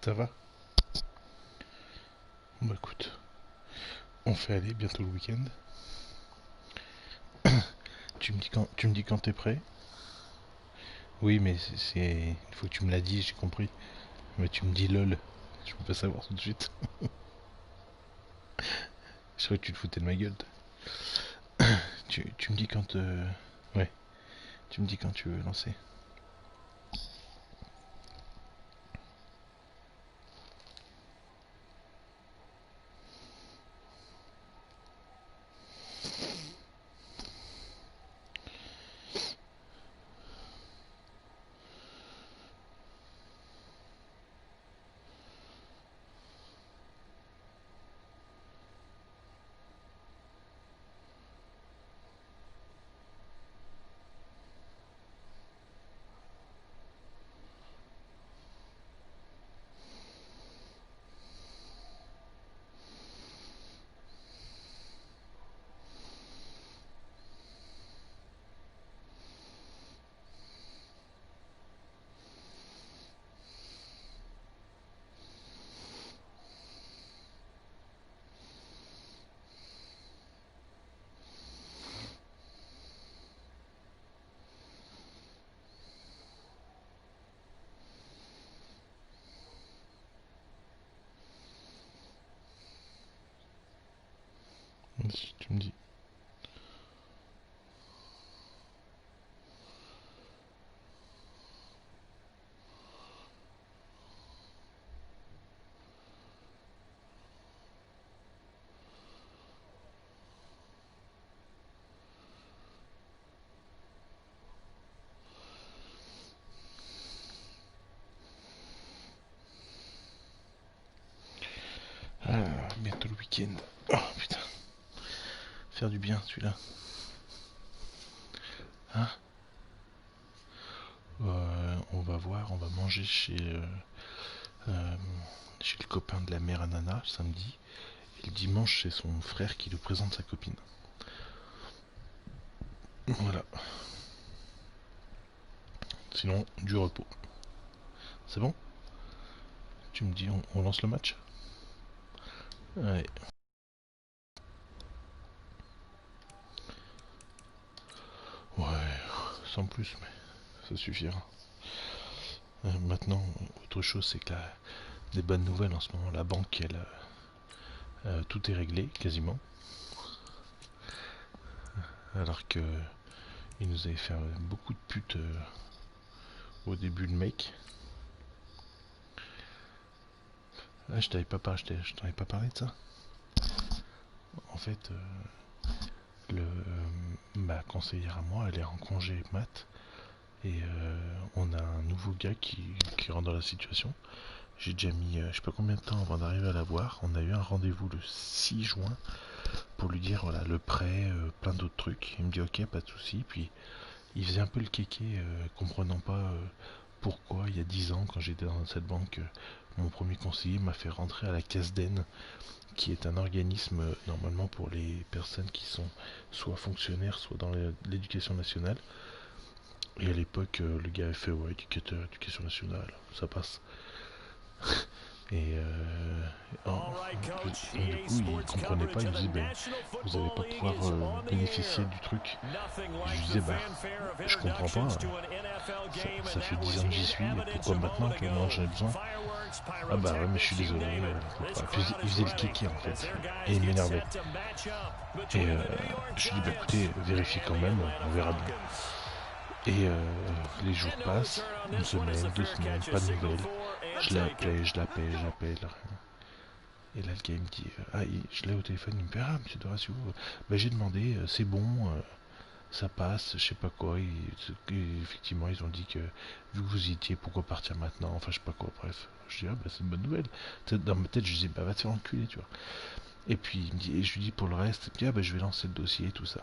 Ça va? Bah écoute, on fait aller bientôt le week-end. Tu me dis quand t'es prêt? Oui, mais il faut que tu me l'as dit, j'ai compris. Mais tu me dis lol. Je peux pas savoir tout de suite. Je crois que tu te foutais de ma gueule. Tu me dis quand. Ouais, tu me dis quand tu veux lancer. Vas-y, tu me dis. Ah, bientôt le week-end. Oh putain, faire du bien celui-là. Hein? On va voir, on va manger euh, chez le copain de la mère à Nana samedi. Et le dimanche, c'est son frère qui lui présente sa copine. Voilà. Sinon, du repos. C'est bon? Tu me dis, on lance le match? Ouais. Ouais, sans plus, mais ça suffira. Maintenant, autre chose, c'est que des bonnes nouvelles en ce moment. La banque, tout est réglé, quasiment. Alors que il nous avait fait beaucoup de putes au début de mec. Là, je t'avais pas parlé de ça. En fait, ma conseillère à moi, elle est en congé mat. Et on a un nouveau gars qui rentre dans la situation. J'ai déjà mis je sais pas combien de temps avant d'arriver à la voir. On a eu un rendez-vous le 6 juin pour lui dire voilà le prêt, plein d'autres trucs. Il me dit ok, pas de souci. Puis il faisait un peu le kéké, comprenant pas pourquoi il y a 10 ans, quand j'étais dans cette banque, mon premier conseiller m'a fait rentrer à la CASDEN, qui est un organisme normalement pour les personnes qui sont soit fonctionnaires, soit dans l'éducation nationale. Et à l'époque, le gars a fait ouais, éducateur, éducation nationale, ça passe. Et du coup, il comprenait pas, il me disait ben, vous allez pas pouvoir bénéficier du truc. Je lui disais bah, je comprends pas, ça fait 10 ans que j'y suis, pourquoi maintenant, tu vois, maintenant j'en ai besoin. Ah bah ouais, mais je suis désolé, puis il faisait le kéké en fait, et il m'énervait. Et je lui dis bah écoutez, vérifiez quand même, on verra bien. Et les jours passent, une semaine, 2 semaines, pas de nouvelles. Je l'appelais, je l'appelle, je l'appelle, rien. Et là, le gars il me dit, je l'ai au téléphone, il me fait, ah, monsieur Doracio, bah, j'ai demandé, c'est bon, ça passe, je sais pas quoi. Et effectivement, ils ont dit que, vu que vous y étiez, pourquoi partir maintenant, enfin, je sais pas quoi, bref. Je dis, ah, bah, c'est une bonne nouvelle. Dans ma tête, je disais, bah, va te faire enculer, tu vois. Et puis, il me dit, et je lui dis pour le reste, il me dit, ah, bah, je vais lancer le dossier et tout ça.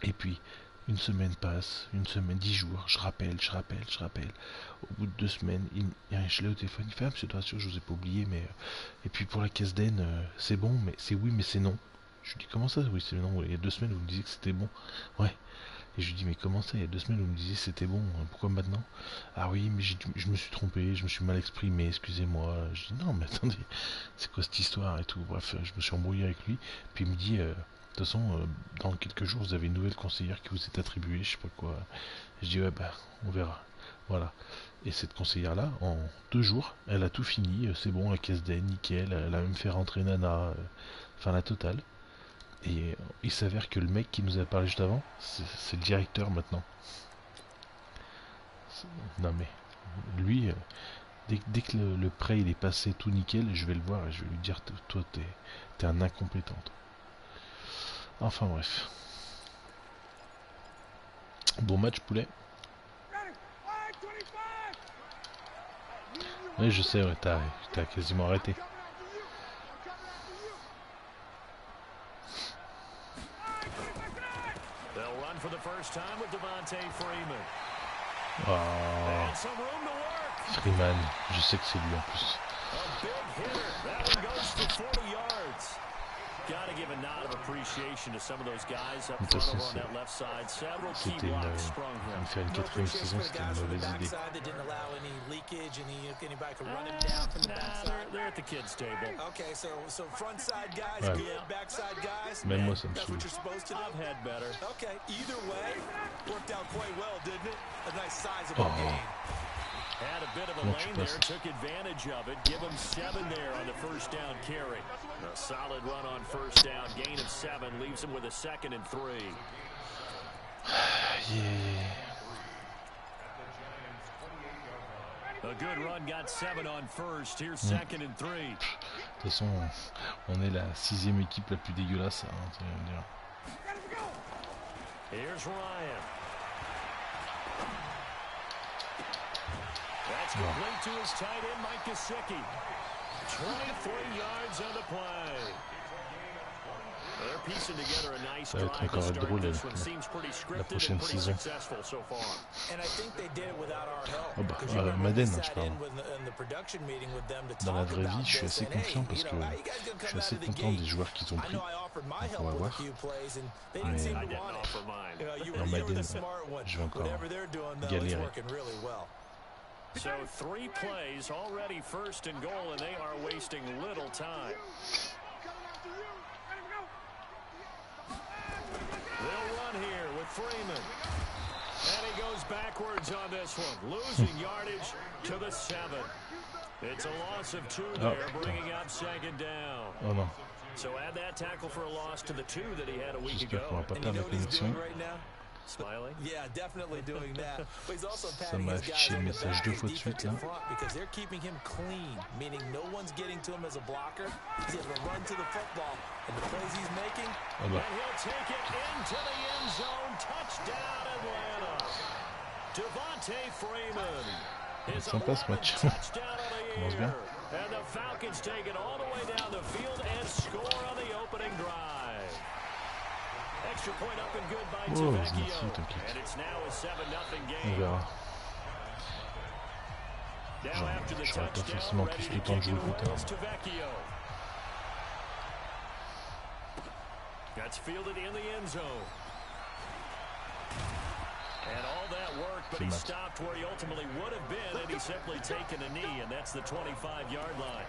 Et puis, une semaine passe, une semaine, 10 jours, je rappelle, je rappelle, je rappelle. Au bout de 2 semaines, je l'ai au téléphone, il fait, ah, monsieur Doracio, je vous ai pas oublié, mais. Et puis pour la caisse d'Aisne, c'est bon, mais c'est oui, mais c'est non. Je lui dis, comment ça, oui, c'est non, il y a 2 semaines, vous me disiez que c'était bon. Ouais. Et je lui dis mais comment ça, il y a 2 semaines vous me disiez c'était bon, pourquoi maintenant? Ah oui mais je me suis trompé, je me suis mal exprimé, excusez-moi. Je dis non mais attendez, c'est quoi cette histoire et tout. Bref, je me suis embrouillé avec lui. Puis il me dit de toute façon dans quelques jours vous avez une nouvelle conseillère qui vous est attribuée, je sais pas quoi. Je dis ouais bah on verra. Voilà. Et cette conseillère là, en 2 jours, elle a tout fini, c'est bon, la caisse d'aide, nickel, elle a même fait rentrer Nana, enfin la totale. Et il s'avère que le mec qui nous a parlé juste avant, c'est le directeur maintenant. Non mais, lui, dès que le prêt il est passé tout nickel, je vais le voir et je vais lui dire toi t'es un incompétent. Enfin bref. Bon match poulet. Oui je sais, ouais, t'as quasiment arrêté. Oh. Freeman, je sais que c'est lui en plus. De toute façon, c'était une faire une 4e saison, c'était une mauvaise idée. Ouais. Même moi ça me saoule. Oh. Comment tu passes? Took advantage of it. Give him 7 there on the first down carry. A solid run on first down. Gain of 7 leaves him with a 2nd and 3. Yeah. A good run got 7 on first. Here's 2nd and 3. De toute façon, on est la 6e équipe la plus dégueulasse, hein, tu vas me dire. Here's Ryan. That's complete to his tight end, Mike Gesicki. 23 yards on the play. They're piecing together a nice Ça va être encore drôle la prochaine saison. Oh bah, Madden, je parle. Dans la vraie vie, je suis assez confiant parce que je suis assez content des joueurs qu'ils ont pris. Donc on va voir. Mais en Madden, je vais encore galérer. So 3 plays already, 1st and goal, and they are wasting little time. They'll run here with Freeman. And he goes backwards on this one, losing yardage to the 7. It's a loss of 2 there, bringing up 2nd down. Oh non. So add that tackle for a loss to the 2 that he had a week ago. J'espère qu'on va pas perdre la connexion. Smiling? Yeah, definitely doing that. But he's also Ça m'a affiché le message 2 fois de suite là. Because they're keeping him clean, meaning no one's getting to him as a blocker. He's able to run to the football, and the plays he's making, and he'll take it into the end zone. Touchdown Atlanta. Devontae Freeman. Sympa ce match. Commence bien. And the Falcons take it all the way down the field and score on the opening drive. Extra point up and good by TVCom, and it's now a 7-0 game. On verra. J'aurais pas forcément plus le temps de jouer plus tard. That's fielded in the end zone. And all that work, but he stopped where he ultimately would have been, and he's simply taken a knee, and that's the 25-yard line.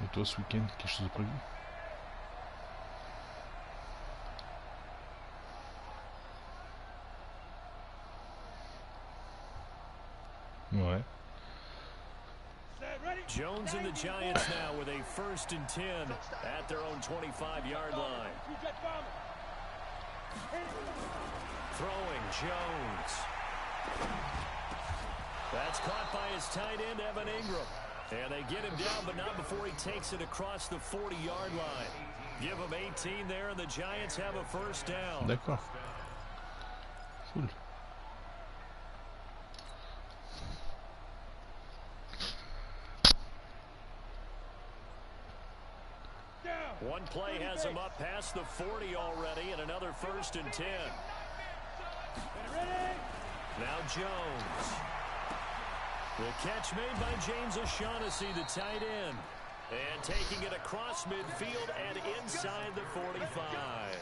Et toi, ce week-end, quelque chose de prévu? Ouais. Jones and the Giants now with a 1st and 10 at their own 25-yard line. Throwing Jones. That's caught by his tight end, Evan Ingram. And they get him down, but not before he takes it across the 40-yard line. Give him 18 there, and the Giants have a 1st down. D'accord. Cool. One play has him up past the 40 already, and another 1st and 10. Now Jones. The catch made by James O'Shaughnessy, the tight end. And taking it across midfield and inside the 45.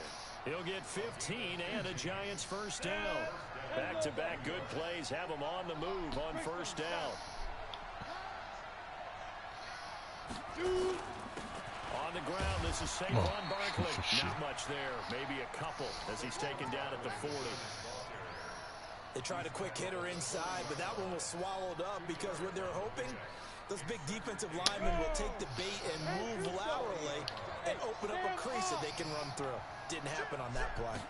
He'll get 15 and a Giants first down. Back-to-back good plays have him on the move on first down. On the ground, this is Saquon Barkley. Not much there, maybe a couple as he's taken down at the 40. They tried a quick hitter inside, but that one was swallowed up because what they're hoping, those big defensive linemen will take the bait and move laterally and open up a crease that they can run through. Didn't happen on that play.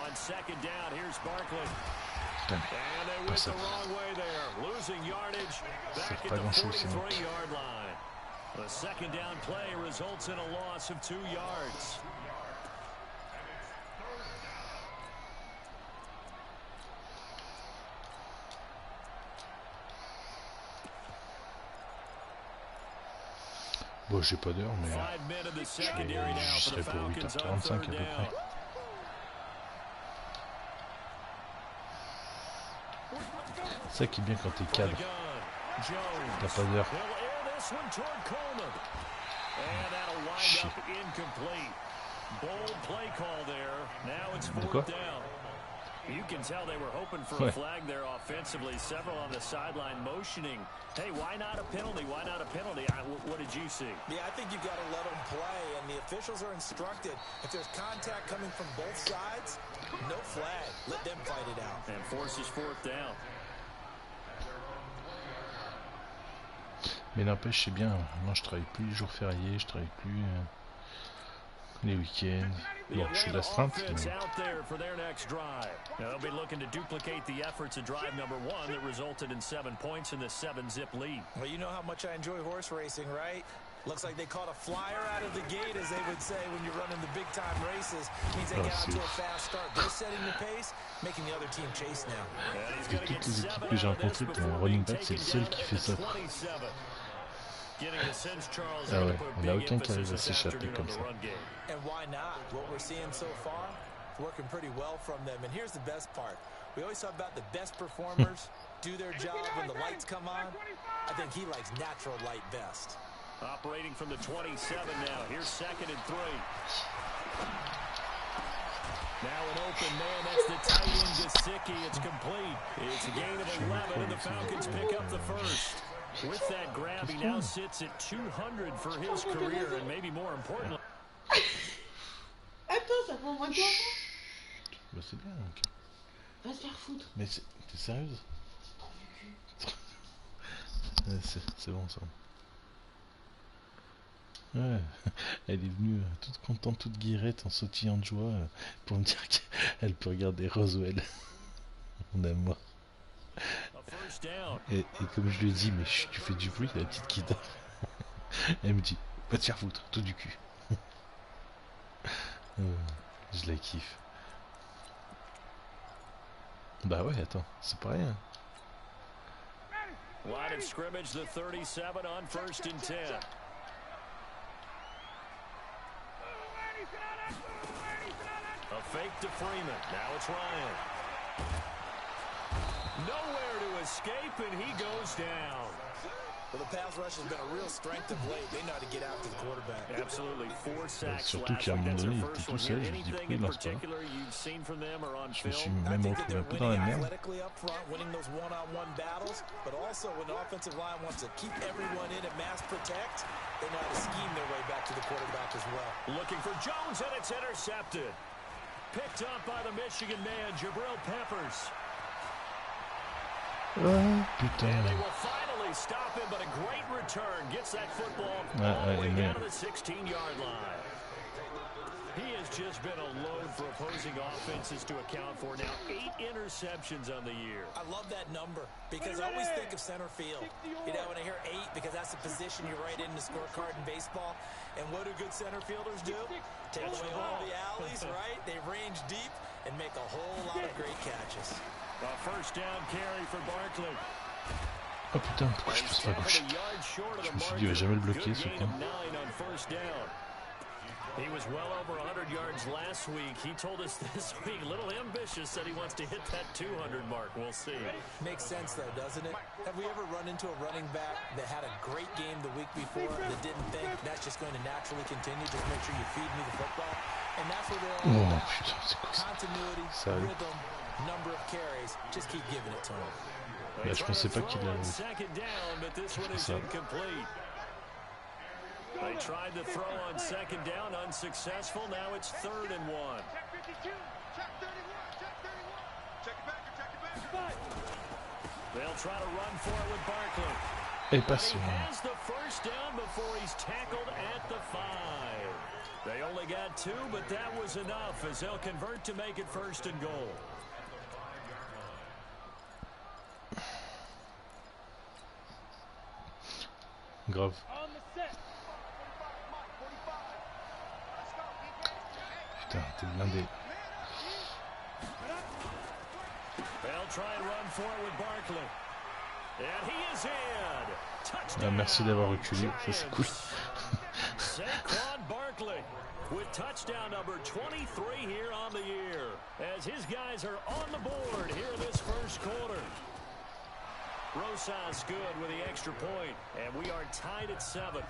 On second down, here's Barkley. And they went the wrong way there. Losing yardage back at the 43-yard line. The second down play results in a loss of 2 yards. Bon, j'ai pas d'heure, mais je serai pour 8h45 à peu près. C'est ça qui est bien quand t'es cadre. T'as pas d'heure. De quoi? You can tell they were hoping for a flag there offensively. Several on the sideline motioning. Hey, why not a penalty? Why not a penalty? What did you see? Yeah, I think you've got to let them play, and the officials are instructed. If there's contact coming from both sides, no flag. Let them fight it out. And forces fourth down. Mais n'empêche, c'est bien. Moi, je travaille plus les jours fériés, je travaille plus les week-ends. Bon, je suis d'astreinte. They'll be looking to duplicate the efforts of drive number 1 that resulted in 7 points in the 7-zip lead. Well, you know how much I enjoy horse racing, right? Looks like they caught a flyer out of the gate, as they would say when you're running the big-time races. Means they get out to a fast start. They're setting the pace, making the other team chase now. De toutes les équipes que j'ai rencontrées, ton running back, c'est le seul qui fait ça. Ah ouais, il n'y a aucun qui arrive à s'échapper comme ça. And why not? What we're seeing so far, it's working pretty well from them. And here's the best part. We always talk about the best performers do their job when the lights come on. I think he likes natural light best. Operating from the 27 now. Here's 2nd and 3. Now an open man. That's the tight end, Gesicki. It's complete. It's a gain of 11, and the Falcons pick up the first. With that grab, he now sits at 200 for his career, and maybe more importantly. Attends, ça prend moins de temps. Bah c'est bien, ok. Va se faire foutre. Mais t'es sérieuse? C'est bon ça. Ouais, elle est venue toute contente, toute guirette, en sautillant de joie, pour me dire qu'elle peut regarder Roswell. On aime moi. Et comme je lui ai dit, mais chut, tu fais du bruit, la petite qui dort. Elle me dit, va te faire foutre, tout du cul. Je la kiffe. Bah ouais, attends, c'est pas rien. Line of scrimmage, the 37 on 1st and 10. A fake to Freeman. Now it's Ryan. Nowhere to escape, and he goes down. Well, the pass rush has been a real strength of late. They know how to get after the quarterback. Absolutely. 4 sacks surtout last qu'à un week. moment That's donné, their il était first tout one seul. here. Je me dis, pourquoi Anything il in lance pas? particular you've seen from them or on Je me suis film? même retrouvé un peu dans la merde. Athletically up front, winning those one-on-one battles, but also when the offensive line wants to keep everyone in and mass protect, they know how to scheme their way back to the quarterback as well. Looking for Jones, and it's intercepted. Picked up by the Michigan man, Jabril Peppers. Oh putain. And they will finally stop him, but a great return gets that football all the way down to the 16-yard line. He has just been a load for opposing offenses to account for. Now 8 interceptions on the year. I love that number because I always think of center field. You know, when I hear 8, because that's the position you write in the scorecard in baseball. And what do good center fielders do? Take away all the alleys, right? They range deep and make a whole lot of great catches. A first down carry for Barkley. Oh putain, pourquoi je pousse pas à gauche? Je me suis dit, il va jamais le bloquer ce con. He was well over 100 yards last week. He told us this week, a little ambitious, said he wants to hit that 200 mark. We'll see. Makes sense, though, doesn't it? Have we ever run into a running back that had a great game the week before that didn't think that's just going to naturally continue? Just make sure you feed me the football. And that's what they're all about. Continuity, rhythm, number of carries. Just keep giving it to him. Là, je pensais pas qu'il allait. They tried to throw on second down, unsuccessful. Now it's 3rd and 1. They'll try to run for it with Barkley. Et passe. He has the first down before he's tackled at the 5. They only got 2, but that was enough as they'll convert to make it 1st and goal. Grave. Putain, t'es blindé. They'll try and run for it with Barkley. And he is in. Touchdown. Ah, merci d'avoir reculé, ça c'est cool. Saquon Barkley with touchdown number 23 here on the year as his guys are on the board here in this first quarter. Rosas good with the extra point, and we are tied at 7.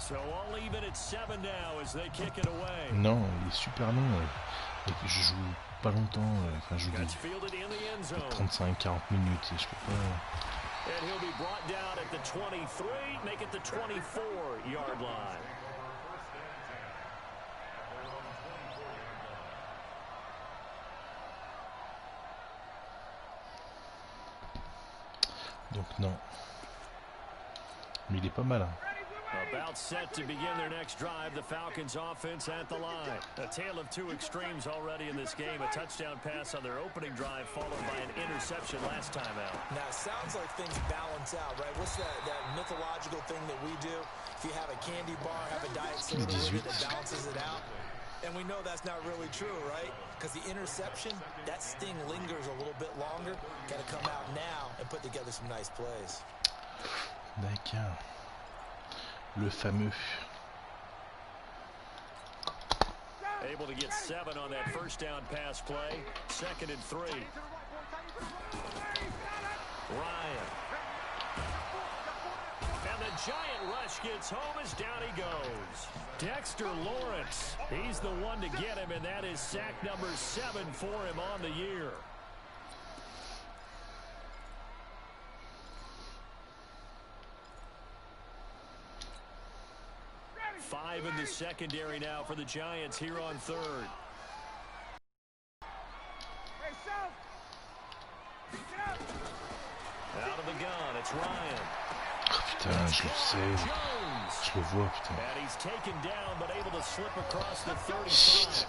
So all even at 7 now as they kick it away. Non, il est super long. Je joue pas longtemps. Enfin, je joue des 35-40 minutes et je peux pas. And he'll be brought down at the 23, make it the 24-yard line. Donc non. Mais il est pas mal. Hein. About set to begin their next drive, the Falcons offense at the line. A tale of two extremes already in this game. A touchdown pass on their opening drive followed by an interception last time out. Now, it sounds like things balance out, right? What's that mythological thing that we do? If you have a candy bar, have a diet soda with it that balances it out. And we know that's not really true, right? Because the interception, that sting lingers a little bit longer. Got to come out now and put together some nice plays. D'accord. Le fameux. Able to get 7 on that first down pass play. 2nd and 3. Ryan. And the giant rush gets home as down he goes. Dexter Lawrence. He's the one to get him, and that is sack number 7 for him on the year. Five in the secondary now for the Giants here on 3rd. Out of the gun, it's Ryan. Oh, putain, je le sais. Je le vois, putain. And he's taken down, but able to slip across the 35.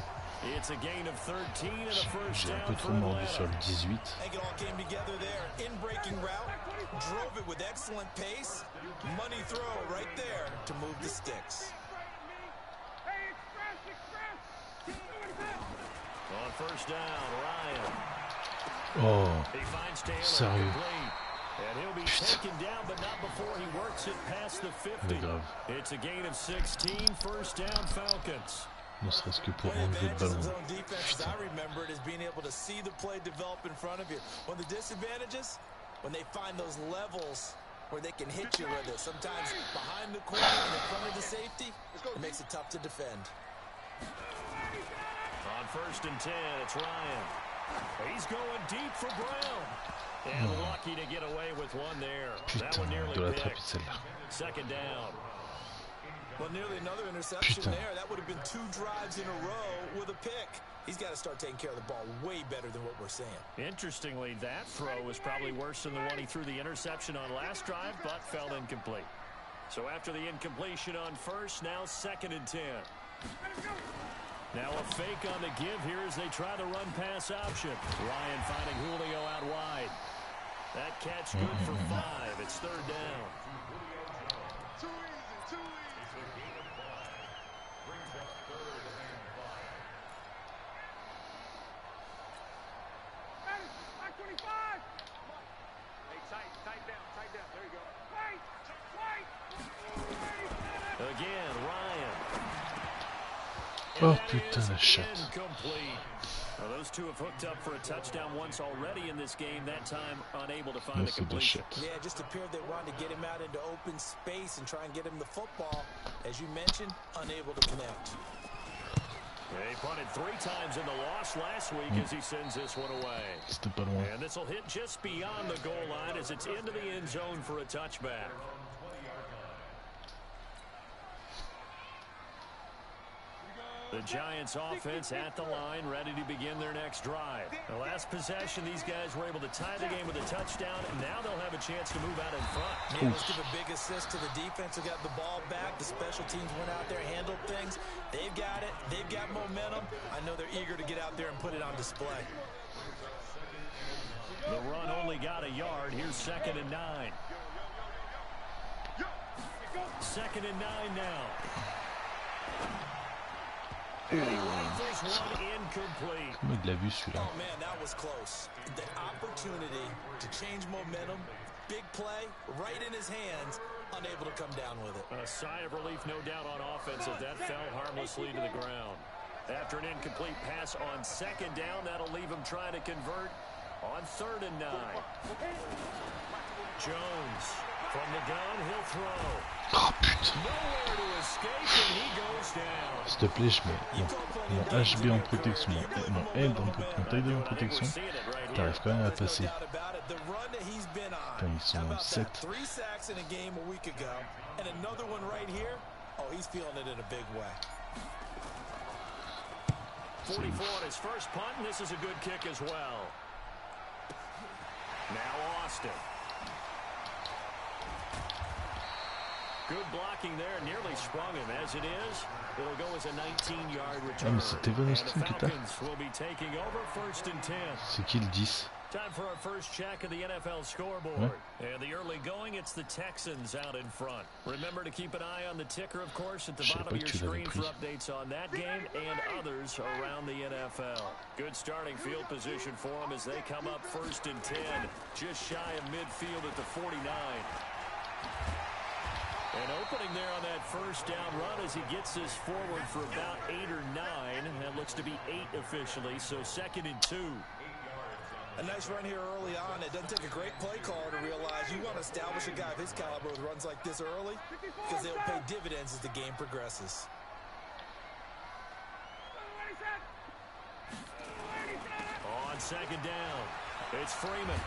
It's a gain of 13 and a first J'ai un down peu for trop mordu Atlanta. sur le 18. I think it all came together there. In breaking route, drove it with excellent pace. Money throw right there to move the sticks. On first down, Ryan. Oh, He finds Taylor sérieux. complete. And he'll be taken down, but not before he works it past the 50. It's a gain of 16, first down Falcons. Ne serait-ce que pour enlever le ballon. I remember it as being able to see the play develop in front of you. When the disadvantages, when they find those levels where they can hit you with it, sometimes behind the corner and in front of the safety, it makes it tough to defend. On first and 10, it's Ryan. He's going deep for Brown. And lucky to get away with one there. That one nearly picked. Second down. Well, nearly another interception there. That would have been 2 drives in a row with a pick. He's got to start taking care of the ball way better than what we're saying. Interestingly, that throw was probably worse than the one he threw the interception on last drive, but fell incomplete. So after the incompletion on first, now 2nd and 10. Now a fake on the give here as they try the run pass option. Ryan finding Julio out wide. That catch good for 5. It's 3rd down. Too easy, too easy. Oh putain la chatte. Those two have hooked up for a touchdown once already in this game, that time unable to find Mais the c'est des completion. chattes. Yeah, it just appeared they wanted to get him out into open space and try and get him the football. As you mentioned, unable to connect. They punted 3 times in the loss last week as he sends this one away. C'était pas loin. And this will hit just beyond the goal line as it's into the end zone for a touchback. The Giants offense at the line, ready to begin their next drive. The last possession, these guys were able to tie the game with a touchdown, and now they'll have a chance to move out in front. Yeah, let's give a big assist to the defense who got the ball back. The special teams went out there, handled things. They've got it. They've got momentum. I know they're eager to get out there and put it on display. The run only got a yard. Here's 2nd and 9. 2nd and 9 now. Comment il l'a vu celui-là? Oh man, that was close. The opportunity to change momentum, big play, right in his hands, unable to come down with it. A sigh of relief, no doubt, on offense as that fell harmlessly to the ground. After an incomplete pass on 2nd down, that'll leave him trying to convert on 3rd and 9. Jones from the gun, he'll throw. Oh putain. Nowhere to escape, and he goes down. S'il te plaît, je mets mon HB en protection, mon L en taille en protection. T'arrives quand même à passer. Putain, ils sont 7. 3 sacks in a game a week ago, and another one right here. Oh, he's feeling it in a big way. 44 on his first punt, and this is a good kick as well. Now Austin. Good blocking there, nearly sprung him. As it is, it'll go as a 19-yard return. Ah mais c'était Van Austin que t'as? Will be taking over 1st and 10. C'est qui le 10? Time for our first check of the NFL scoreboard. Ouais. And the early going, it's the Texans out in front. Remember to keep an eye on the ticker, of course, at the bottom of your screen for updates on that game and others around the NFL. Good starting field position for them as they come up 1st and 10, just shy of midfield at the 49. And opening there on that 1st down run as he gets this forward for about 8 or 9. That looks to be 8 officially, so 2nd and 2. A nice run here early on. It doesn't take a great play caller to realize you want to establish a guy of his caliber with runs like this early because they'll pay dividends as the game progresses. On 2nd down, it's Freeman.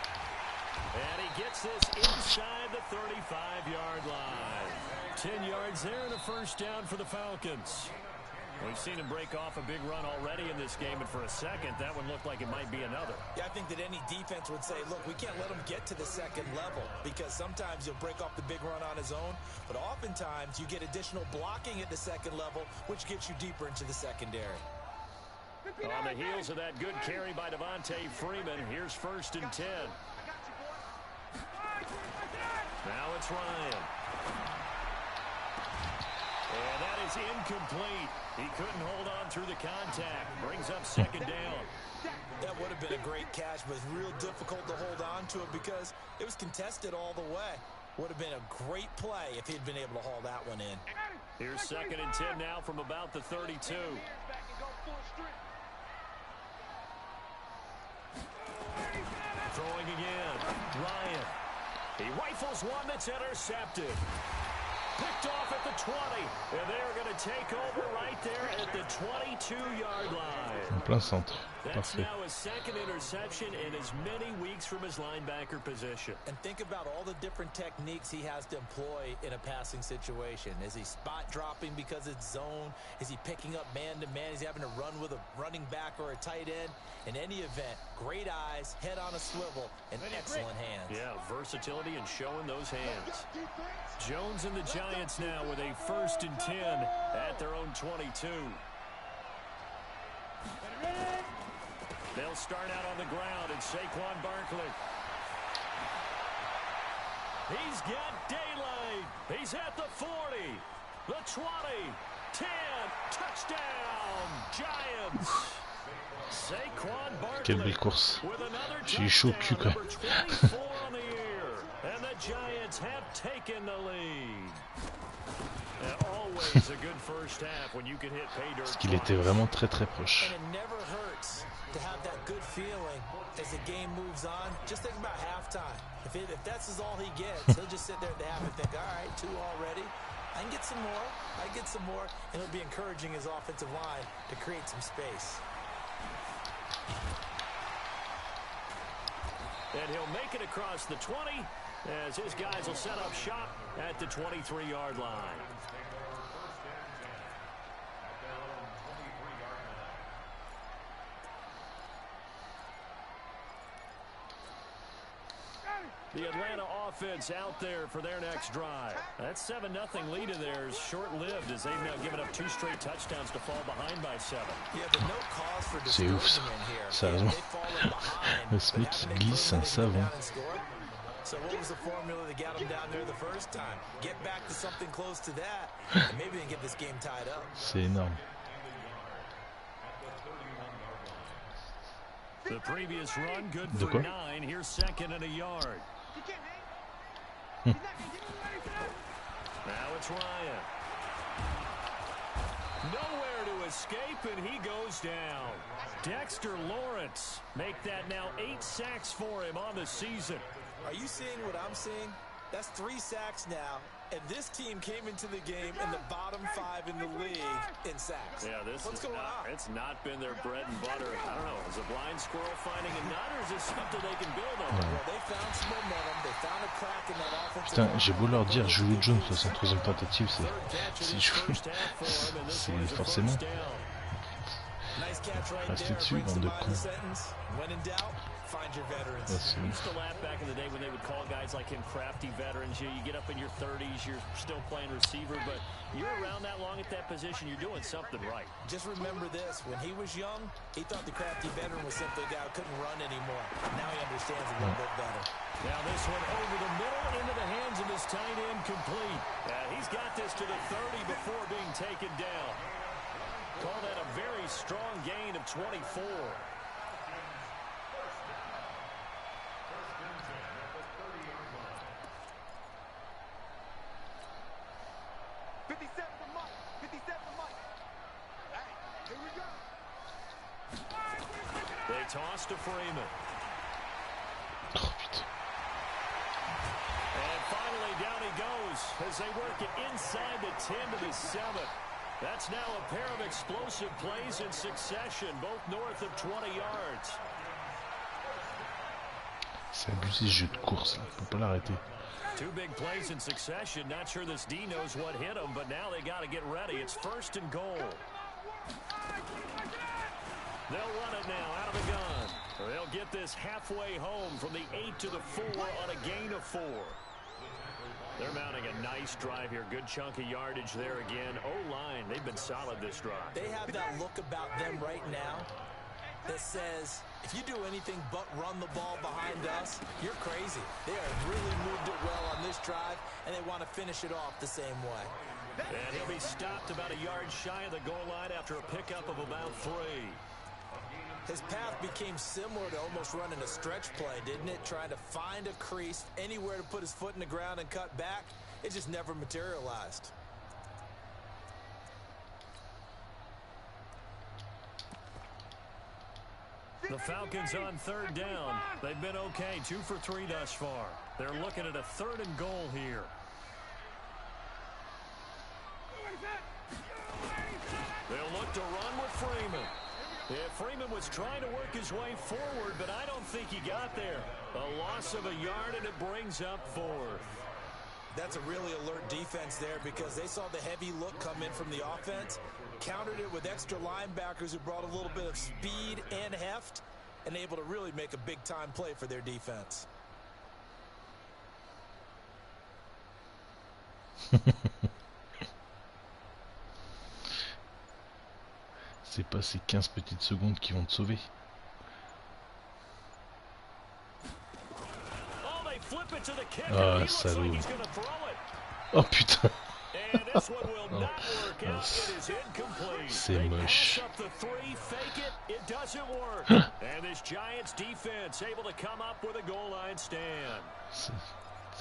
And he gets this inside the 35-yard line. 10 yards there and a 1st down for the Falcons. We've seen him break off a big run already in this game, and for a second, that one looked like it might be another. Yeah, I think that any defense would say, look, we can't let him get to the 2nd level because sometimes he'll break off the big run on his own, but oftentimes you get additional blocking at the 2nd level, which gets you deeper into the secondary. On the heels of that good carry by Devontae Freeman, here's 1st and 10. Now it's Ryan. And that is incomplete. He couldn't hold on through the contact. Brings up 2nd down. That would have been a great catch, but it's real difficult to hold on to it because it was contested all the way. Would have been a great play if he'd been able to haul that one in. Here's 2nd and 10 now from about the 32. Throwing again. Ryan. He rifles one that's intercepted. Picked off at the 20. And they're going to take over right there at the 22-yard line. En plein centre. That's Parfait. now his 2nd interception in as many weeks from his linebacker position. And think about all the different techniques he has to employ in a passing situation. Is he spot dropping because it's zone? Is he picking up man-to-man? Is he having to run with a running back or a tight end? In any event, great eyes, head on a swivel, and excellent hands. Yeah, versatility and showing those hands. Jones and the Giants now with a 1st and 10 at their own 22. They'll start out on the ground, and Saquon Barkley. He's got daylight. He's at the 40, the 20, 10, touchdown, Giants. Saquon Quelle belle Barkley course. with another J'ai eu chaud au cul touchdown, quand number même. 24 on the year. And the Giants have taken the lead. Always a good first half when you can hit pay dirt. Parce qu'il était vraiment très très proche. And it never hurts to have that good feeling as the game moves on. Just think about halftime. If that's all he gets, he'll just sit there at the half and think, all right, 2 already. I can get some more. I get some more. And it'll be encouraging his offensive line to create some space. And he'll make it across the 20 as his guys will set up shop at the 23-yard line. The Atlanta offense out there for their next drive. That 7-0 lead of theirs short-lived as they've now given up 2 straight touchdowns to fall behind by 7. Yeah, but no cause for C'est ouf ça, sérieusement. Le Smith glisse un savon. So what was the formula that got them down there the first time? Get back to something close to that, and maybe they can get this game tied up. C'est énorme. The previous run, good for 9. Here's 2nd and a yard. Now it's Ryan. Nowhere to escape, and he goes down. Dexter Lawrence make that now 8 sacks for him on the season. Are you seeing what I'm seeing? That's 3 sacks now, and this team came into the game in the bottom 5 in the league in sacks. Yeah, What's going on? It's not been their bread and butter. I don't know, is a blind squirrel finding a nut, or is this something they can build on? Well, they found some momentum. They found a crack in that offensive. Putain, j'ai beau leur dire Julio Jones, son 3e tentative, c'est forcément. Restez dessus, bande de cons. I used to laugh back in the day when they would call guys like him crafty veterans. You get up in your 30s, you're still playing receiver, but you're around that long at that position, you're doing something right. Just remember this, when he was young, he thought the crafty veteran was simply a guy who couldn't run anymore. Now he understands a little bit better. Now this one over the middle, into the hands of his tight end, complete. He's got this to the 30 before being taken down. Call that a very strong gain of 24. They toss to Freeman. Oh putain. And finally down he goes as they work it inside the 10 to the 7. That's now a pair of explosive plays in succession, both north of 20 yards. C'est abusé ce jeu de course, là. On peut pas l'arrêter. 2 big plays in succession. Not sure this D knows what hit him, but now they got to get ready. It's 1st and goal. They'll run it now out of the gun. They'll get this halfway home from the 8 to the 4 on a gain of 4. They're mounting a nice drive here. Good chunk of yardage there again. O-line, they've been solid this drive. They have that look about them right now that says, if you do anything but run the ball behind us, you're crazy. They have really moved it well on this drive, and they want to finish it off the same way. And he'll be stopped about a yard shy of the goal line after a pickup of about 3. His path became similar to almost running a stretch play, didn't it? Trying to find a crease, anywhere to put his foot in the ground and cut back. It just never materialized. The Falcons on 3rd down. They've been okay, 2 for 3 thus far. They're looking at a 3rd and goal here. They'll look to run with Freeman. Yeah, Freeman was trying to work his way forward, but I don't think he got there. A loss of a yard, and it brings up 4th. That's a really alert defense there because they saw the heavy look come in from the offense, countered it with extra linebackers who brought a little bit of speed and heft, and able to really make a big-time play for their defense. C'est pas ces 15 petites secondes qui vont te sauver. Ah, salaud. Oh putain. C'est moche.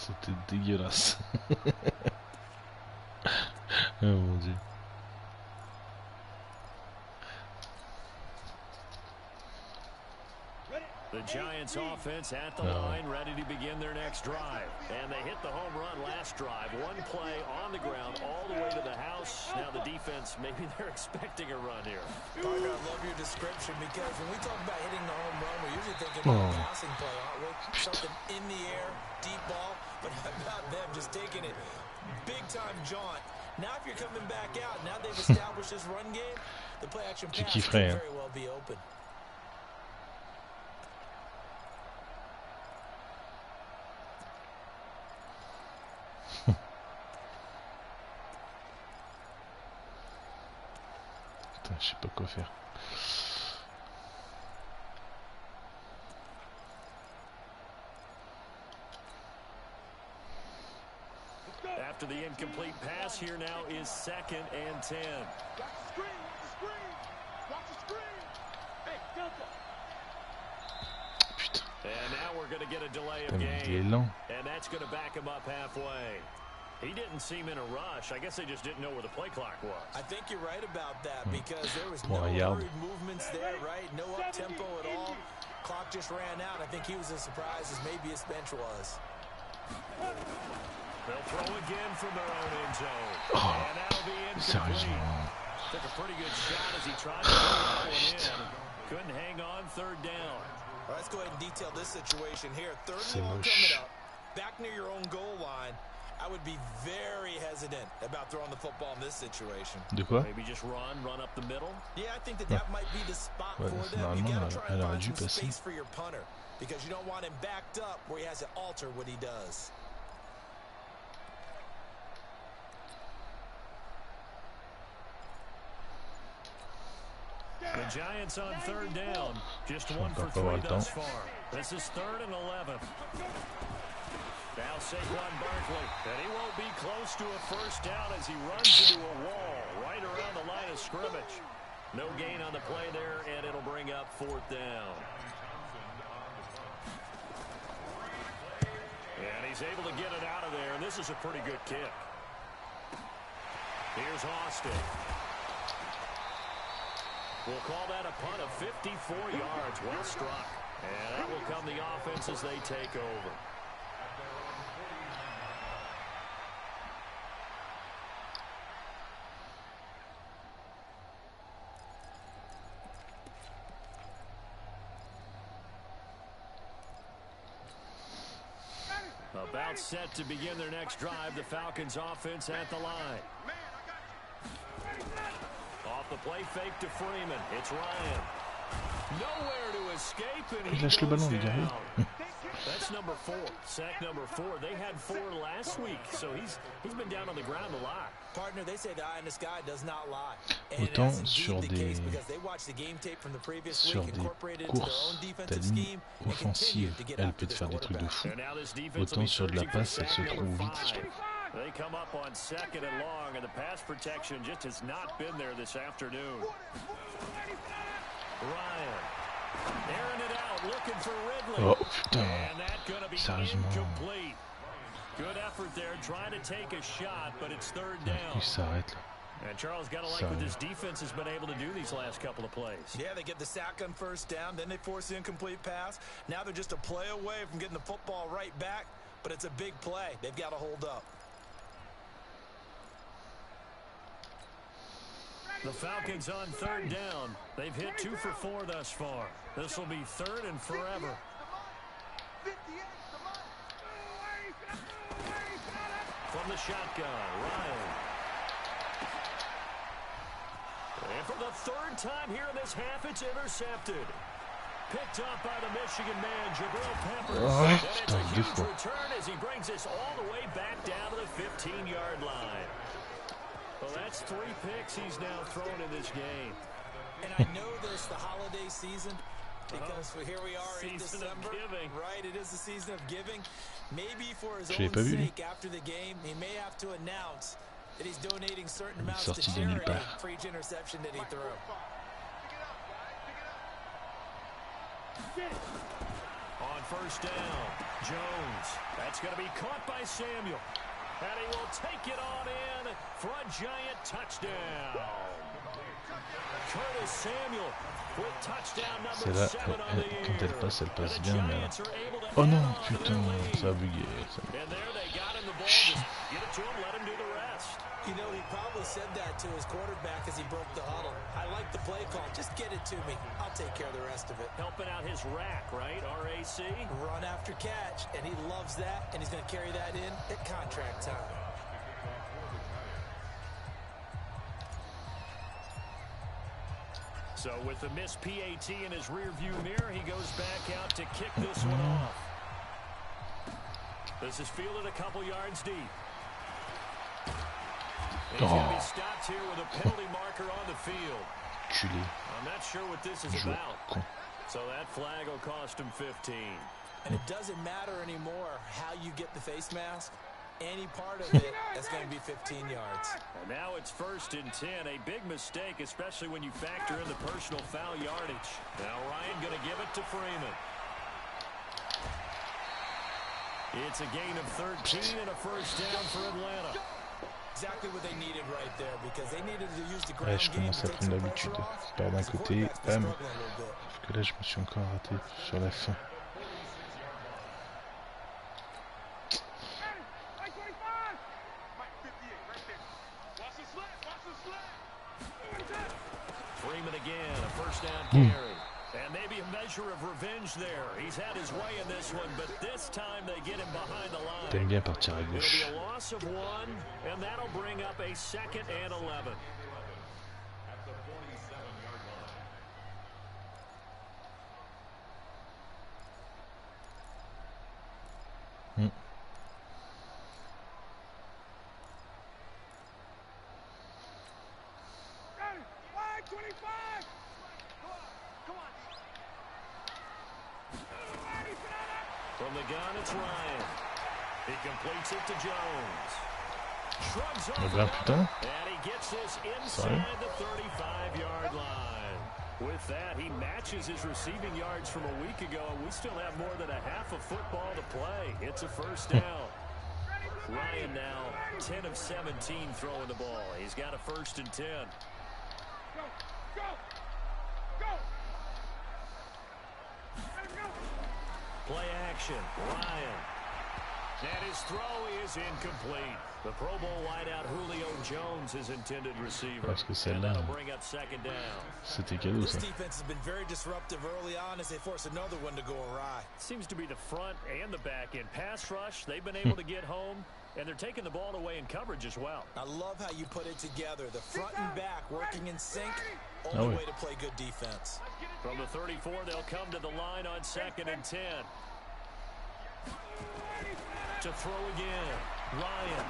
C'était dégueulasse. Oh mon dieu. The Giants offense at the line, ready to begin their next drive. And they hit the home run last drive. One play on the ground all the way to the house. Now the defense, maybe they're expecting a run here. Parker, I love your description because when we talk about hitting the home run, we're usually thinking about a passing play, aren't we? Something in the air, deep ball. But how about them just taking it big-time jaunt? Now if you're coming back out, now they've established this run game, the play-action pass could very well be open. Putain, je sais pas quoi faire. After the incomplete pass, here now is 2nd and 10. Watch the screen, watch the screen. Watch the screen. Hey, Delta. Putain. And now we're going to get a delay of Il est game. lent. And that's going to back him up halfway. He didn't seem in a rush. I guess they just didn't know where the play clock was. I think you're right about that because there was no hurried movements there, right? No up-tempo at all. Clock just ran out. I think he was as surprised as maybe his bench was. They'll throw again from their own end zone. Oh, and that'll be incomplete. sérieusement. Took a pretty good shot as he tried to put that one in. Couldn't hang on 3rd down. All right, let's go ahead and detail this situation here. 3rd C'est and long moche. coming up. Back near your own goal line. I would be very hesitant about throwing the football in this situation. De quoi? Maybe just run up the middle. Yeah, I think that might be the spot for them. You Normalement, got to try elle and aurait find dû some passer. space for your punter because you don't want him backed up where he has to alter what he does. The Giants on 3rd down. Just 1 for 3 thus far. This is 3rd and 11. Now Saquon Barkley, and he won't be close to a first down as he runs into a wall right around the line of scrimmage. No gain on the play there, and it'll bring up 4th down. And he's able to get it out of there, and this is a pretty good kick. Here's Austin. We'll call that a punt of 54 yards. Well struck. And that will come the offense as they take over. About set to begin their next drive, the Falcons offense at the line. Off the play fake to Freeman. It's Ryan. Nowhere to escape, and he lâche le ballon, le gars. That's number 4. Sack number 4. They had 4 last week, so he's been down on the ground a lot. Partner, they say the eye in the sky does not lie. Autant sur des courses, ta ligne offensive, elle peut te faire des trucs de fou. Autant sur de la passe, elle se trouve vite, je trouve. They come up on 2nd and long, and the pass protection just has not been there this afternoon. Ryan, airing it out, looking for Ridley. Oh putain, And that's going to be sérieusement. incomplete. Good effort there, trying to take a shot, but it's 3rd down. Il s'arrête là. And Charles, got to like what this defense has been able to do these last couple of plays. Yeah, they get the sack on 1st down, then they force the incomplete pass. Now they're just a play away from getting the football right back, but it's a big play. They've got to hold up. The Falcons on 3rd down. They've hit 2 for 4 thus far. This will be 3rd and forever. From the shotgun, Ryan. And for the 3rd time here in this half, it's intercepted. Picked up by the Michigan man, Jabril Peppers. And it's a huge return as he brings us all the way back down to the 15-yard line. Well, that's 3 picks he's now thrown in this game. And I know this the holiday season because here we are in December. Right, it is the season of giving. Maybe for his own sake after the game, he may have to announce that he's donating certain amounts to charity for each interception that he threw. On first down. Jones. That's going to be caught by Samuel. And he will take it on in for a giant touchdown. Curtis Samuel with touchdown number 7 on the year. Quand elle passe bien, mais alors... Oh non, putain, ça a bugué. And there they got him the ball. Just give it to him, let him do the rest. You know, he probably said that to his quarterback as he broke the huddle. I like the play call. Just get it to me. I'll take care of the rest of it. Helping out his rack, right? RAC? Run after catch, and he loves that, and he's going to carry that in at contract time. So with the missed PAT in his rearview mirror, he goes back out to kick this one off. This is fielded a couple yards deep. He's going to be stopped here with a penalty marker on the field. I'm not sure what this is about. So that flag will cost him 15. And it doesn't matter anymore how you get the face mask. Any part of it, that's going to be 15 yards. And now it's 1st and 10. A big mistake, especially when you factor in the personal foul yardage. Now Ryan going to give it to Freeman. It's a gain of 13 and a first down for Atlanta. Exactly what they needed right there, because they needed to use the ground je commence à prendre l'habitude. Je pars d'un côté, bam. Parce que là, je me suis encore raté sur la fin. Freeman again, a first down carry. And maybe a measure of revenge there. He's had his way in this one, but this time they get him behind the line. T'aimes bien partir à gauche. It'll be a loss of 1, and that'll bring up a 2nd and 11. From the gun, it's Ryan. He completes it to Jones. Shrugs off and he gets this inside the 35-yard line. With that, he matches his receiving yards from a week ago, and we still have more than a half of football to play. It's a first down. Ryan now 10 of 17 throwing the ball. He's got a 1st and 10. Play action, Ryan. And his throw is incomplete. The Pro Bowl wideout Julio Jones, his intended receiver. Parce que celle-là, c'était cadeau ça. This defense has been very disruptive early on as they force another one to go awry. Seems to be the front and the back end. Pass rush, they've been able to get home, and they're taking the ball away in coverage as well. I love how you put it together. The front and back working in sync. Only way to play good defense. From the 34, they'll come to the line on 2nd and 10. To throw again, Ryan.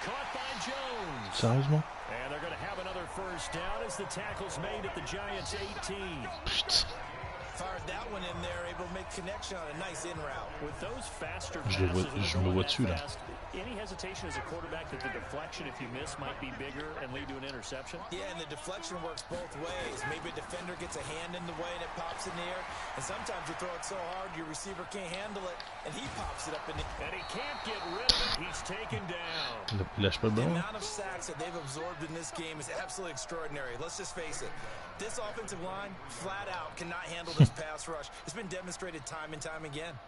Caught by Jones. Sérieusement? And they're going to have another first down as the tackle's made at the Giants' 18. Putain. Fired that one in there, able to make connection on a nice in route. With those faster Je me vois dessus là. Any hesitation as a quarterback that the deflection, if you miss, might be bigger and lead to an interception? Yeah, and the deflection works both ways. Maybe a defender gets a hand in the way and it pops in the air. And sometimes you throw it so hard your receiver can't handle it, and he pops it up in the air. And he can't get rid of it. He's taken down. Lâche pas le The ballon. amount of sacks that they've absorbed in this game is absolutely extraordinary. Let's just face it. This offensive line, flat out, cannot handle this pass rush. It's been demonstrated time and time again.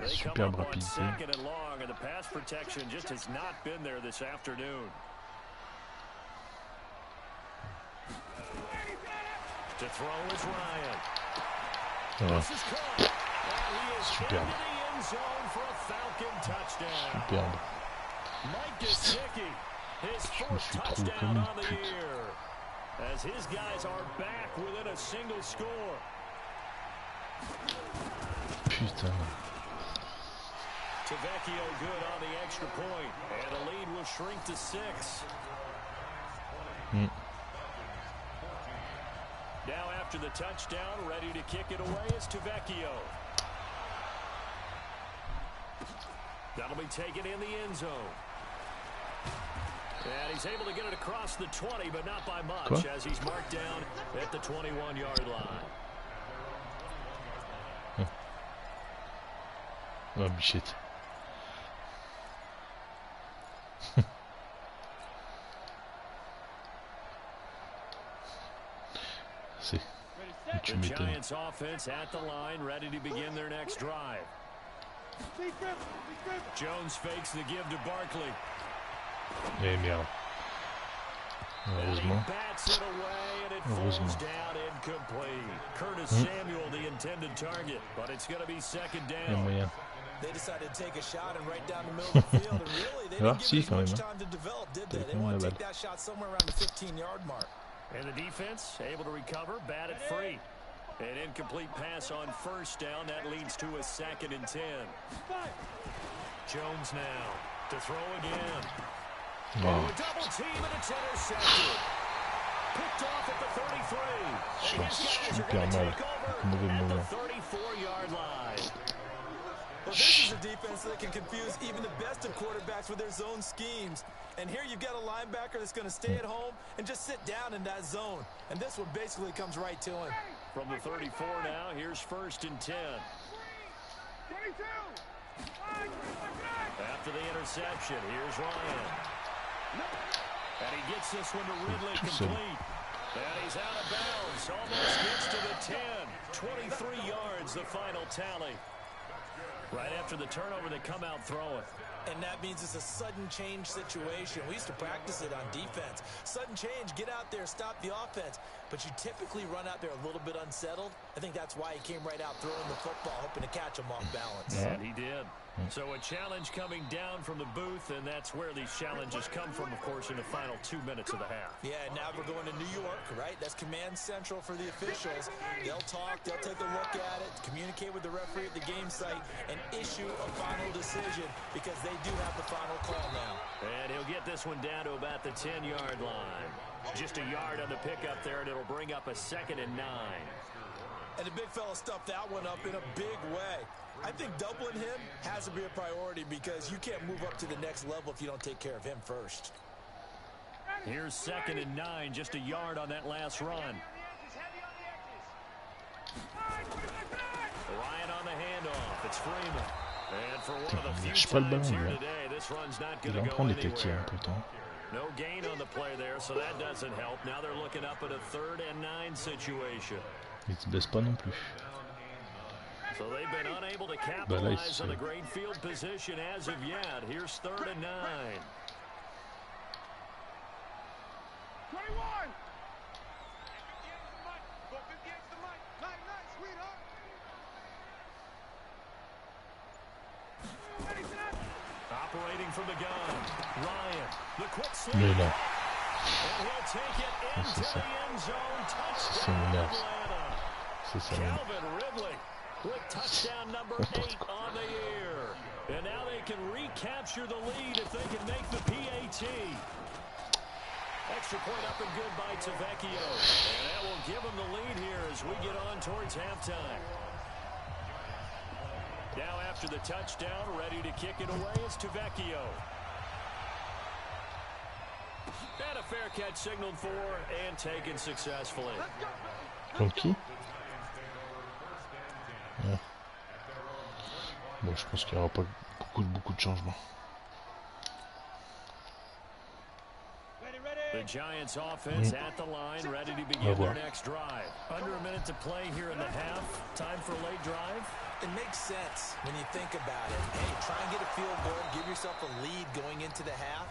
Superbe rapidité. 2nd and long, and the pass protection just has not been there this afternoon. To throw is Ryan. This is caught. And he is into the end zone for a Falcon touchdown. Superbe. Mike Gesicki, his 4th touchdown on the year. As his guys are back within a single score. Putain. ТeVecchio good on the extra point, and the lead will shrink to 6. Now after the touchdown, ready to kick it away is ТeVecchio. That'll be taken in the end zone. And he's able to get it across the 20, but not by much, as he's marked down at the 21-yard line. Oh, shit. C'est... Tu The m'étonnes. Giants offense at the line, ready to begin their next drive. Jones fakes the give to Barkley. Eh merde. Heureusement. Bats it away, and it falls down incomplete. Curtis Samuel, the intended target, but it's going to be second down. They decided to take a shot and right down the middle of the field, and really, they didn't give much time to develop, did they? They want to take that shot somewhere around the 15-yard mark. And the defense able to recover, bat it free. An incomplete pass on first down. That leads to a 2nd and 10. Jones now to throw again. Oh, a double team, and it's intercepted. Picked off at the 33. And his guys are going to take over at the 34-yard line. Well, this is a defense that can confuse even the best of quarterbacks with their zone schemes. And here you've got a linebacker that's going to stay at home and just sit down in that zone. And this one basically comes right to him. From the 34 now, here's 1st and 10. After the interception, here's Ryan. And he gets this one to Ridley complete. And he's out of bounds. Almost gets to the 10. 23 yards, the final tally. Right after the turnover, they come out throwing. And that means it's a sudden change situation. We used to practice it on defense. Sudden change, get out there, stop the offense. But you typically run out there a little bit unsettled. I think that's why he came right out throwing the football, hoping to catch him off balance. And he did. So a challenge coming down from the booth, and that's where these challenges come from, of course, in the final 2 minutes of the half. Yeah, now we're going to New York, right? That's command central for the officials. They'll talk, they'll take a look at it, communicate with the referee at the game site, and issue a final decision because they do have the final call now. And he'll get this one down to about the 10-yard line. Just a yard on the pickup there, and it'll bring up a 2nd and 9. And the big fella stuffed that one up in a big way. I think doubling him has to be a priority because you can't move up to the next level if you don't take care of him first. Here's 2nd and 9, just a yard on that last run. Ryan on the handoff. It's Freeman. And for one of the few times here today, this run's not going to go anywhere. No gain on the play there, so that doesn't help. Now they're looking up at a 3rd and 9 situation. Il se baisse pas non plus. So they've been unable to capitalize on the great field position as of yet. Here's 3rd and 9. 21. Operating from the gun. Ryan, the quick sweep. Mais non. And he'll take it into the end zone. Touchdown, Atlanta. Calvin Ridley with touchdown number 8 on the year. And now they can recapture the lead if they can make the PAT. Extra point up and good by ТeVecchio. And that will give them the lead here as we get on towards halftime. Now after the touchdown, ready to kick it away is ТeVecchio. And a fair catch signaled for and taken successfully. Donc qui? Ouais. Bon, je pense qu'il n'y aura pas beaucoup de changements. The Giants offense at the line, ready to begin their next drive. Under a minute to play here in the half. Time for a late drive. It makes sense when you think about it. Hey, try and get a field goal, give yourself a lead going into the half.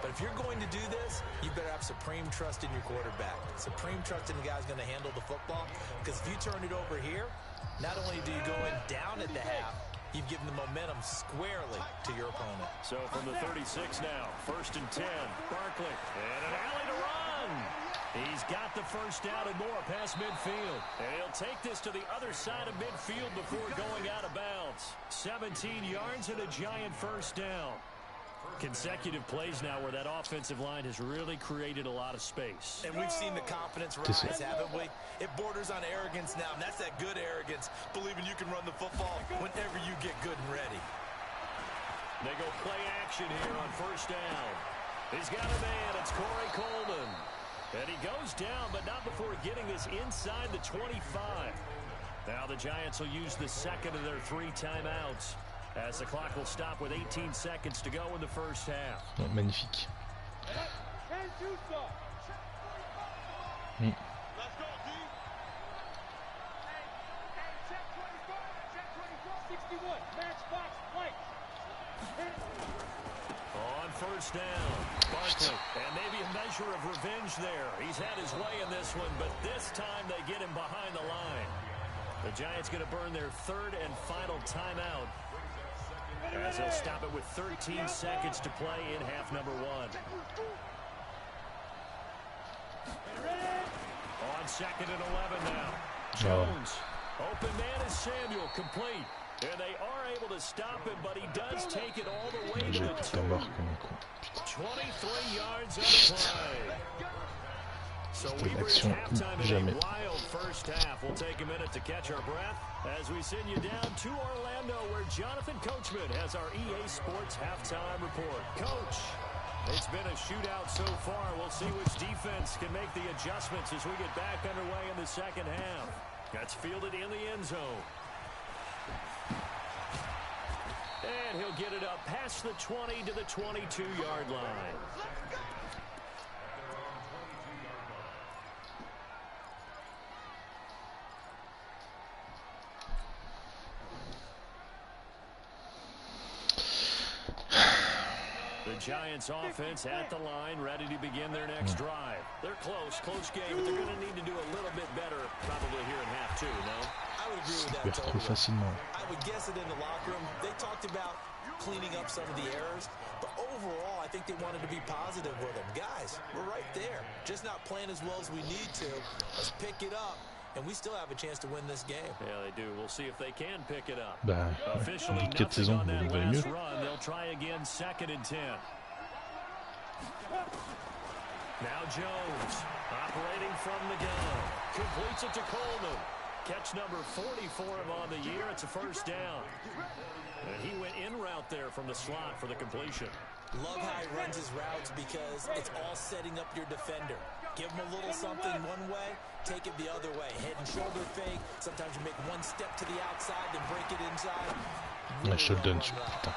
But if you're going to do this, you better have supreme trust in your quarterback. Supreme trust in the guy's going to handle the football. Because if you turn it over here, not only do you go in down at the half, you've given the momentum squarely to your opponent. So from the 36 now, 1st and 10. Barkley, and an alley to run. He's got the first down and more past midfield. And he'll take this to the other side of midfield before going out of bounds. 17 yards and a Giant first down. Consecutive plays now where that offensive line has really created a lot of space. And we've seen the confidence rise, haven't we? It borders on arrogance now, and that's that good arrogance, believing you can run the football whenever you get good and ready. They go play action here on first down. He's got a man. It's Corey Coleman. And he goes down, but not before getting this inside the 25. Now the Giants will use the second of their 3 timeouts as the clock will stop with 18 seconds to go in the first half. Oh, magnifique. On first down, Barkley, and maybe a measure of revenge there. He's had his way in this one, but this time they get him behind the line. The Giants going to burn their 3rd and final timeout as they'll stop it with 13 seconds to play in half number 1. On 2nd and 11 now. Jones. Open man is Samuel, complete. And they are able to stop him, but he does take it all the way to the 2. 23 yards on the play. So we reach halftime in a wild first half. We'll take a minute to catch our breath as we send you down to Orlando, where Jonathan Coachman has our EA Sports halftime report. Coach, it's been a shootout so far. We'll see which defense can make the adjustments as we get back underway in the second half. That's fielded in the end zone. And he'll get it up past the 20 to the 22-yard line. The Giants offense at the line, ready to begin their next drive. They're close game, but they're going to need to do a little bit better probably here in half 2, no? I would agree with that trop facilement. I would guess it in the locker room. They talked about cleaning up some of the errors, but overall, I think they wanted to be positive with them. Guys, we're right there. Just not playing as well as we need to. Let's pick it up, and we still have a chance to win this game. Yeah, they do. We'll see if they can pick it up. Bah, Officially, 4 saisons, vous valez mieux. Run. They'll try again, 2nd and 10. Now Jones, operating from the gun. Completes it to Coleman. Catch number 40 for him on the year. It's a first down. And he went in route there from the slot for the completion. Love how he runs his routes because it's all setting up your defender. Give him a little something one way, take it the other way. Head and shoulder fake. Sometimes you make one step to the outside, then break it inside. La shotgun, putain.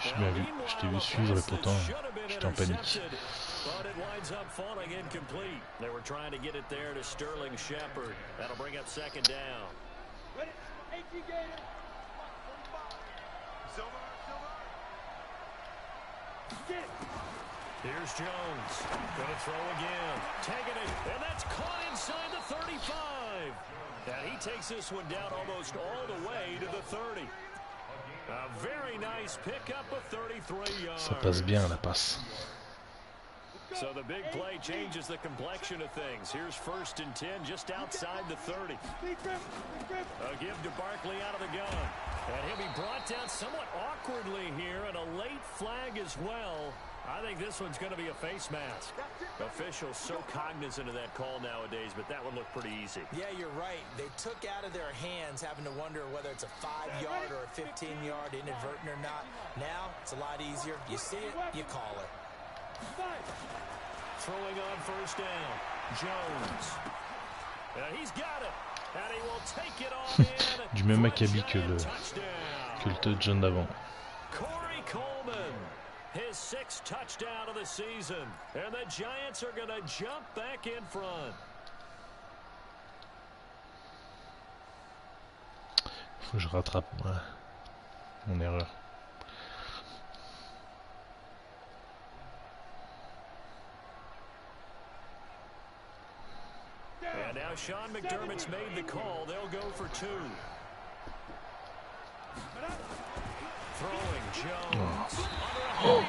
J'ai bien vu. Je t'ai vu suivre et pourtant j'étais en panique. But it winds up falling incomplete. They were trying to get it there to Sterling Shepard. That'll bring up 2nd down. Here's Jones. Gonna throw again. Taking it, and that's caught inside the 35. And he takes this one down almost all the way to the 30. A very nice pickup of 33 yards. Ça passe bien la passe. So the big play changes the complexion of things. Here's 1st and 10 just outside the 30. A give to Barkley out of the gun. And he'll be brought down somewhat awkwardly here, and a late flag as well. I think this one's going to be a face mask. Officials so cognizant of that call nowadays, but that would look pretty easy. Yeah, you're right. They took out of their hands having to wonder whether it's a 5-yard or a 15-yard, inadvertent or not. Now, it's a lot easier. You see it, you call it. Throwing on first down, Jones. And he's got it. And he will take it all in. Du même acabit que le touchdown d'avant. Corey Coleman, his 6th touchdown of the season. And the Giants are going to jump back in front. Faut que je rattrape mon erreur. And now Sean McDermott's made the call. They'll go for 2. Throwing Jones. Oh.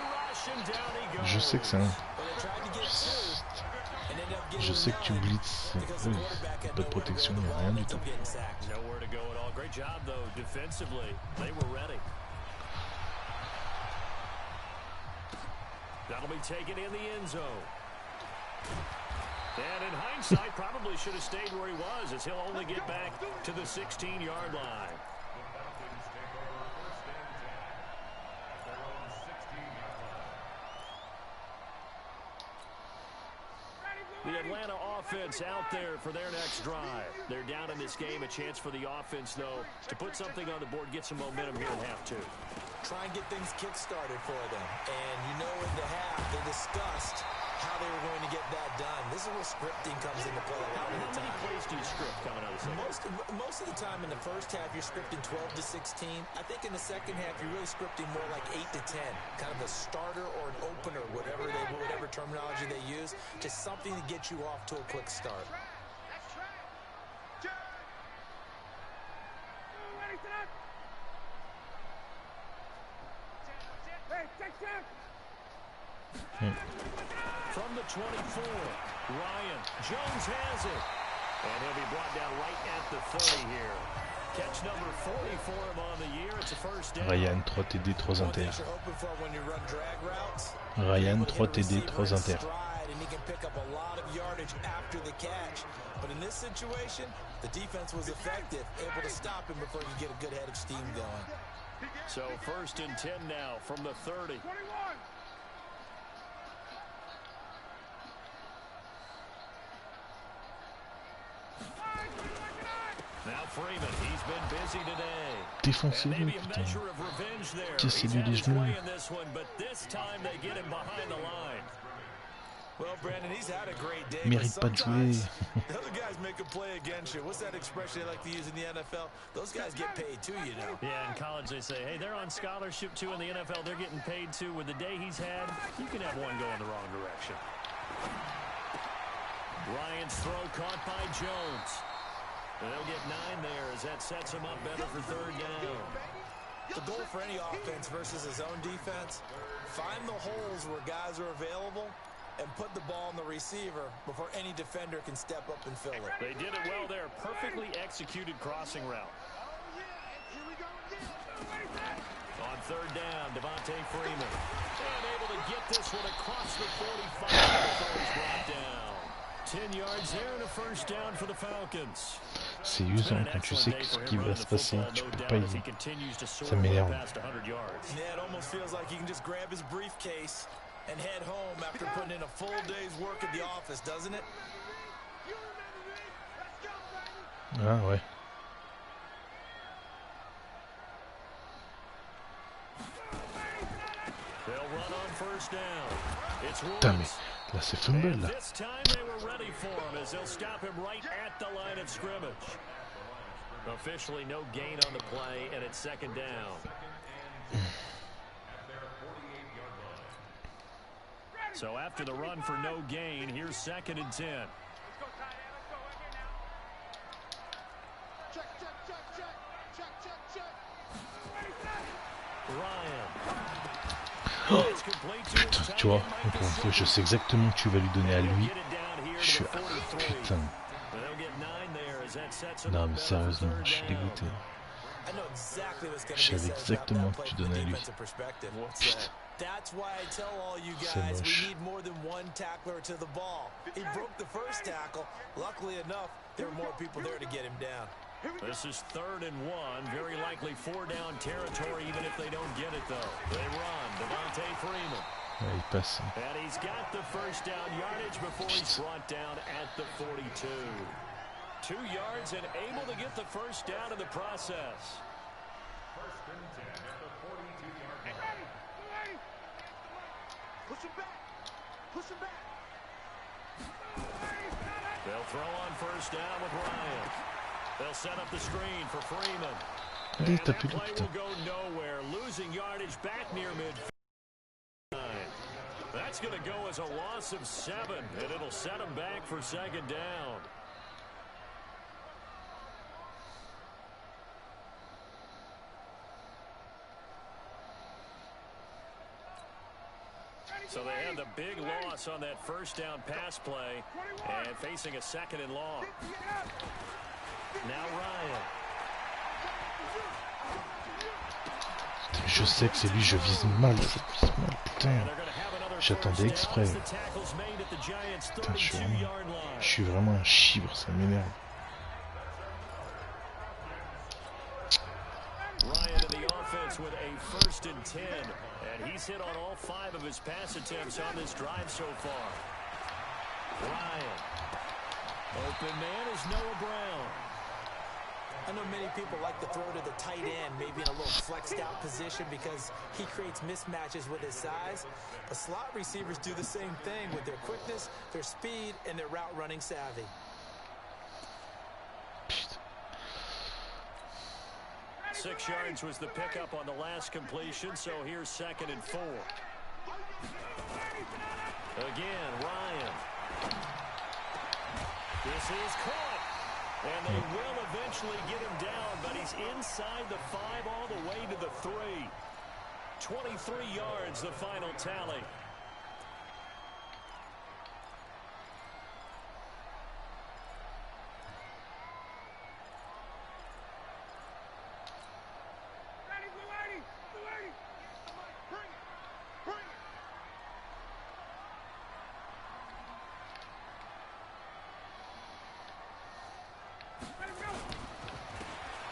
Je sais que c'est un... Je sais que tu blitzes. Oui. Pas de protection, il n'y a rien du tout. Nowhere to go at all. Great job though defensively. They were ready. That'll be taken in the end zone. And in hindsight, probably should have stayed where he was, as he'll only get back to the 16-yard line. the Atlanta offense out there for their next drive. They're down in this game. A chance for the offense, though, to put something on the board, get some momentum here in half two. Try and get things kick-started for them. And you know in the half, they discussed how they were going to get that done. This is where scripting comes into play a lot of the time. How many plays do you script coming out of the second? Most of the time in the first half, you're scripting 12 to 16. I think in the second half, you're really scripting more like 8 to 10. Kind of a starter or an opener, whatever terminology they use. Just something to get you off to a quick start. From the 24, Ryan Jones has it. And he'll be brought down right at the 30 here. Catch number 40 for him on the year. It's a first down. Ryan, 3 TD, 3 inter. Ryan, 3 TD, 3 inter. And he can pick up a lot of yardage after the catch. But in this situation, the defense was effective, able to stop him before he could get a good head of steam going. So first and 10 now from the 30. 21. Now Freeman, he's been busy today. Défoncez-le, putain. Cassez-lui les genoux. Well, Brandon, he's had a great day. Mérite pas de jouer. The other guys make a play against you. What's that expression they like to use in the NFL? Those guys get paid too, you know. Yeah, in college they say, hey, they're on scholarship too. In the NFL, they're getting paid too. With the day he's had, you can have one go in the wrong direction. Ryan's throw caught by Jones. They'll get 9 there as that sets him up better for third down. The goal for any offense versus his own defense, find the holes where guys are available and put the ball in the receiver before any defender can step up and fill it. They did it well there. Perfectly executed crossing route. On third down, Devontae Freeman. And able to get this one across the 45 before he's brought down. 10 yards there and a first down for the Falcons. C'est usant quand tu sais ce qui va se passer, tu peux pas y... Ça m'énerve. Yeah, it almost feels like he can just grab his briefcase and head home after putting in a full day's work at the office, doesn't it? Ah ouais. They'll run on first down. It's Putain, mais là c'est fumble là. This time they were ready for him as they'll stop him right at the line of scrimmage. Officially no gain on the play, and it's second down. So after the run for no gain, here's second and 10. Ryan. Oh, putain, tu vois, encore une fois, je sais exactement que tu vas lui donner à lui. Je suis... Putain. Non mais sérieusement, je suis dégoûté. Je savais exactement que tu donnais à lui. Putain. That's why I tell all you C'est guys we moche. need more than one tackler to the ball. He broke the first tackle. Luckily enough, there were more people there to get him down. This is 3rd and 1. Very likely 4-down territory, even if they don't get it, though. They run. Devontae Freeman. Ouais, il passe. And he's got the first down yardage before he's brought down at the 42. 2 yards and able to get the first down in the process. First and 10 at the 42-yard line. Push him back. Push him back. They'll throw on first down with Ryan. They'll set up the screen for Freeman. Allez, And that tapez-le, play putain. will go nowhere, losing yardage back near midfield. That's going to go as a loss of 7, and it'll set them back for second down. So they had the big loss on that first down pass play and facing a second and long. Now Ryan. Putain, je sais que c'est lui, je vise mal, putain. J'attendais exprès. Putain, je suis vraiment un chibre, ça m'énerve. Ryan in the offense with a 1st and 10, and he's hit on all 5 of his pass attempts on this drive so far. Ryan. Open man is Noah Brown. I know many people like to throw to the tight end, maybe in a little flexed out position because he creates mismatches with his size. But slot receivers do the same thing with their quickness, their speed, and their route running savvy. 6 yards was the pickup on the last completion, so here's 2nd and 4. Again, Ryan. This is caught. And they will eventually get him down, but he's inside the 5 all the way to the 3. 23 yards, the final tally.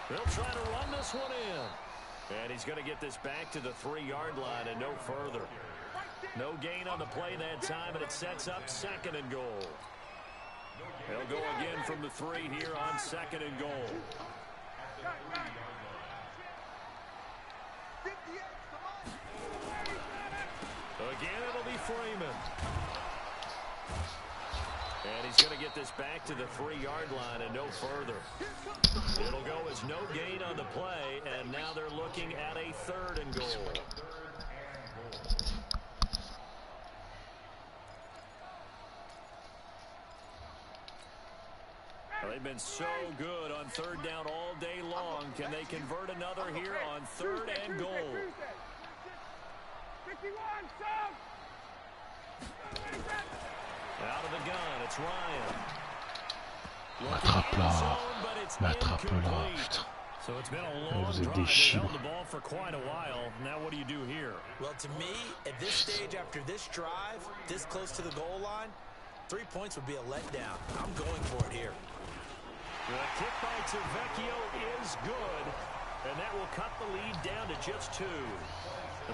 They'll try to run this one in. And he's going to get this back to the 3-yard line and no further. No gain on the play that time, and it sets up 2nd and goal. They'll go again from the 3 here on 2nd and goal. Again, it'll be Freeman. And he's going to get this back to the 3-yard line and no further. It'll go as no gain on the play, and now they're looking at a 3rd and goal. They've been so good on 3rd down all day long. Can they convert another here on 3rd and goal? 51, Out of the gun, it's Ryan. Attrape-la. Mais attrape-la, putain. So it's been a long Vous êtes drive. des They've held chibres. the ball for quite a while. Now what do you do here? Well, to me, at this stage after this drive, this close to the goal line, 3 points would be a letdown. I'm going for it here. The kick by nicoJVCom is good, and that will cut the lead down to just 2.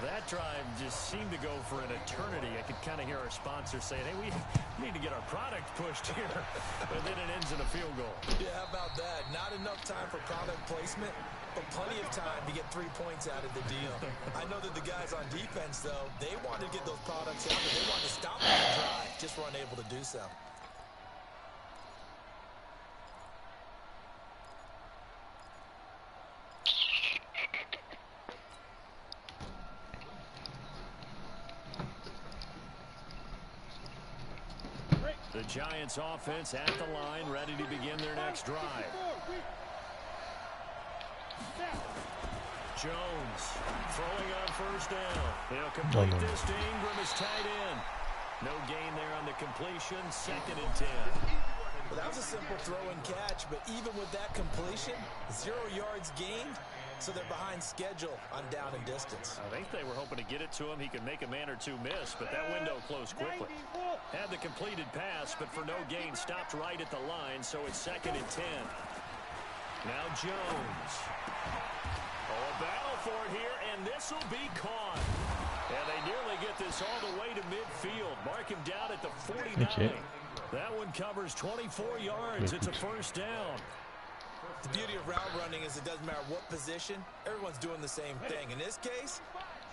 That drive just seemed to go for an eternity. I could kind of hear our sponsor saying, hey, we need to get our product pushed here. And then it ends in a field goal. Yeah, how about that? Not enough time for product placement, but plenty of time to get 3 points out of the deal. I know that the guys on defense, though, they wanted to get those products out, but they wanted to stop that drive. Just weren't able to do so. The Giants offense at the line, ready to begin their next drive. Jones throwing on 1st down. He'll complete this to Ingram as tight end. No gain there on the completion. 2nd and 10. Well, that was a simple throw and catch, but even with that completion, 0 yards gained, so they're behind schedule on down and distance. I think they were hoping to get it to him. He could make a man or 2 miss, but that window closed quickly. Had the completed pass, but for no gain, stopped right at the line, so it's 2nd and 10. Now Jones. Oh, a battle for it here, and this will be caught. And they nearly get this all the way to midfield. Mark him down at the 49. Okay. That one covers 24 yards. It's a 1st down. The beauty of route running is it doesn't matter what position, everyone's doing the same thing. In this case,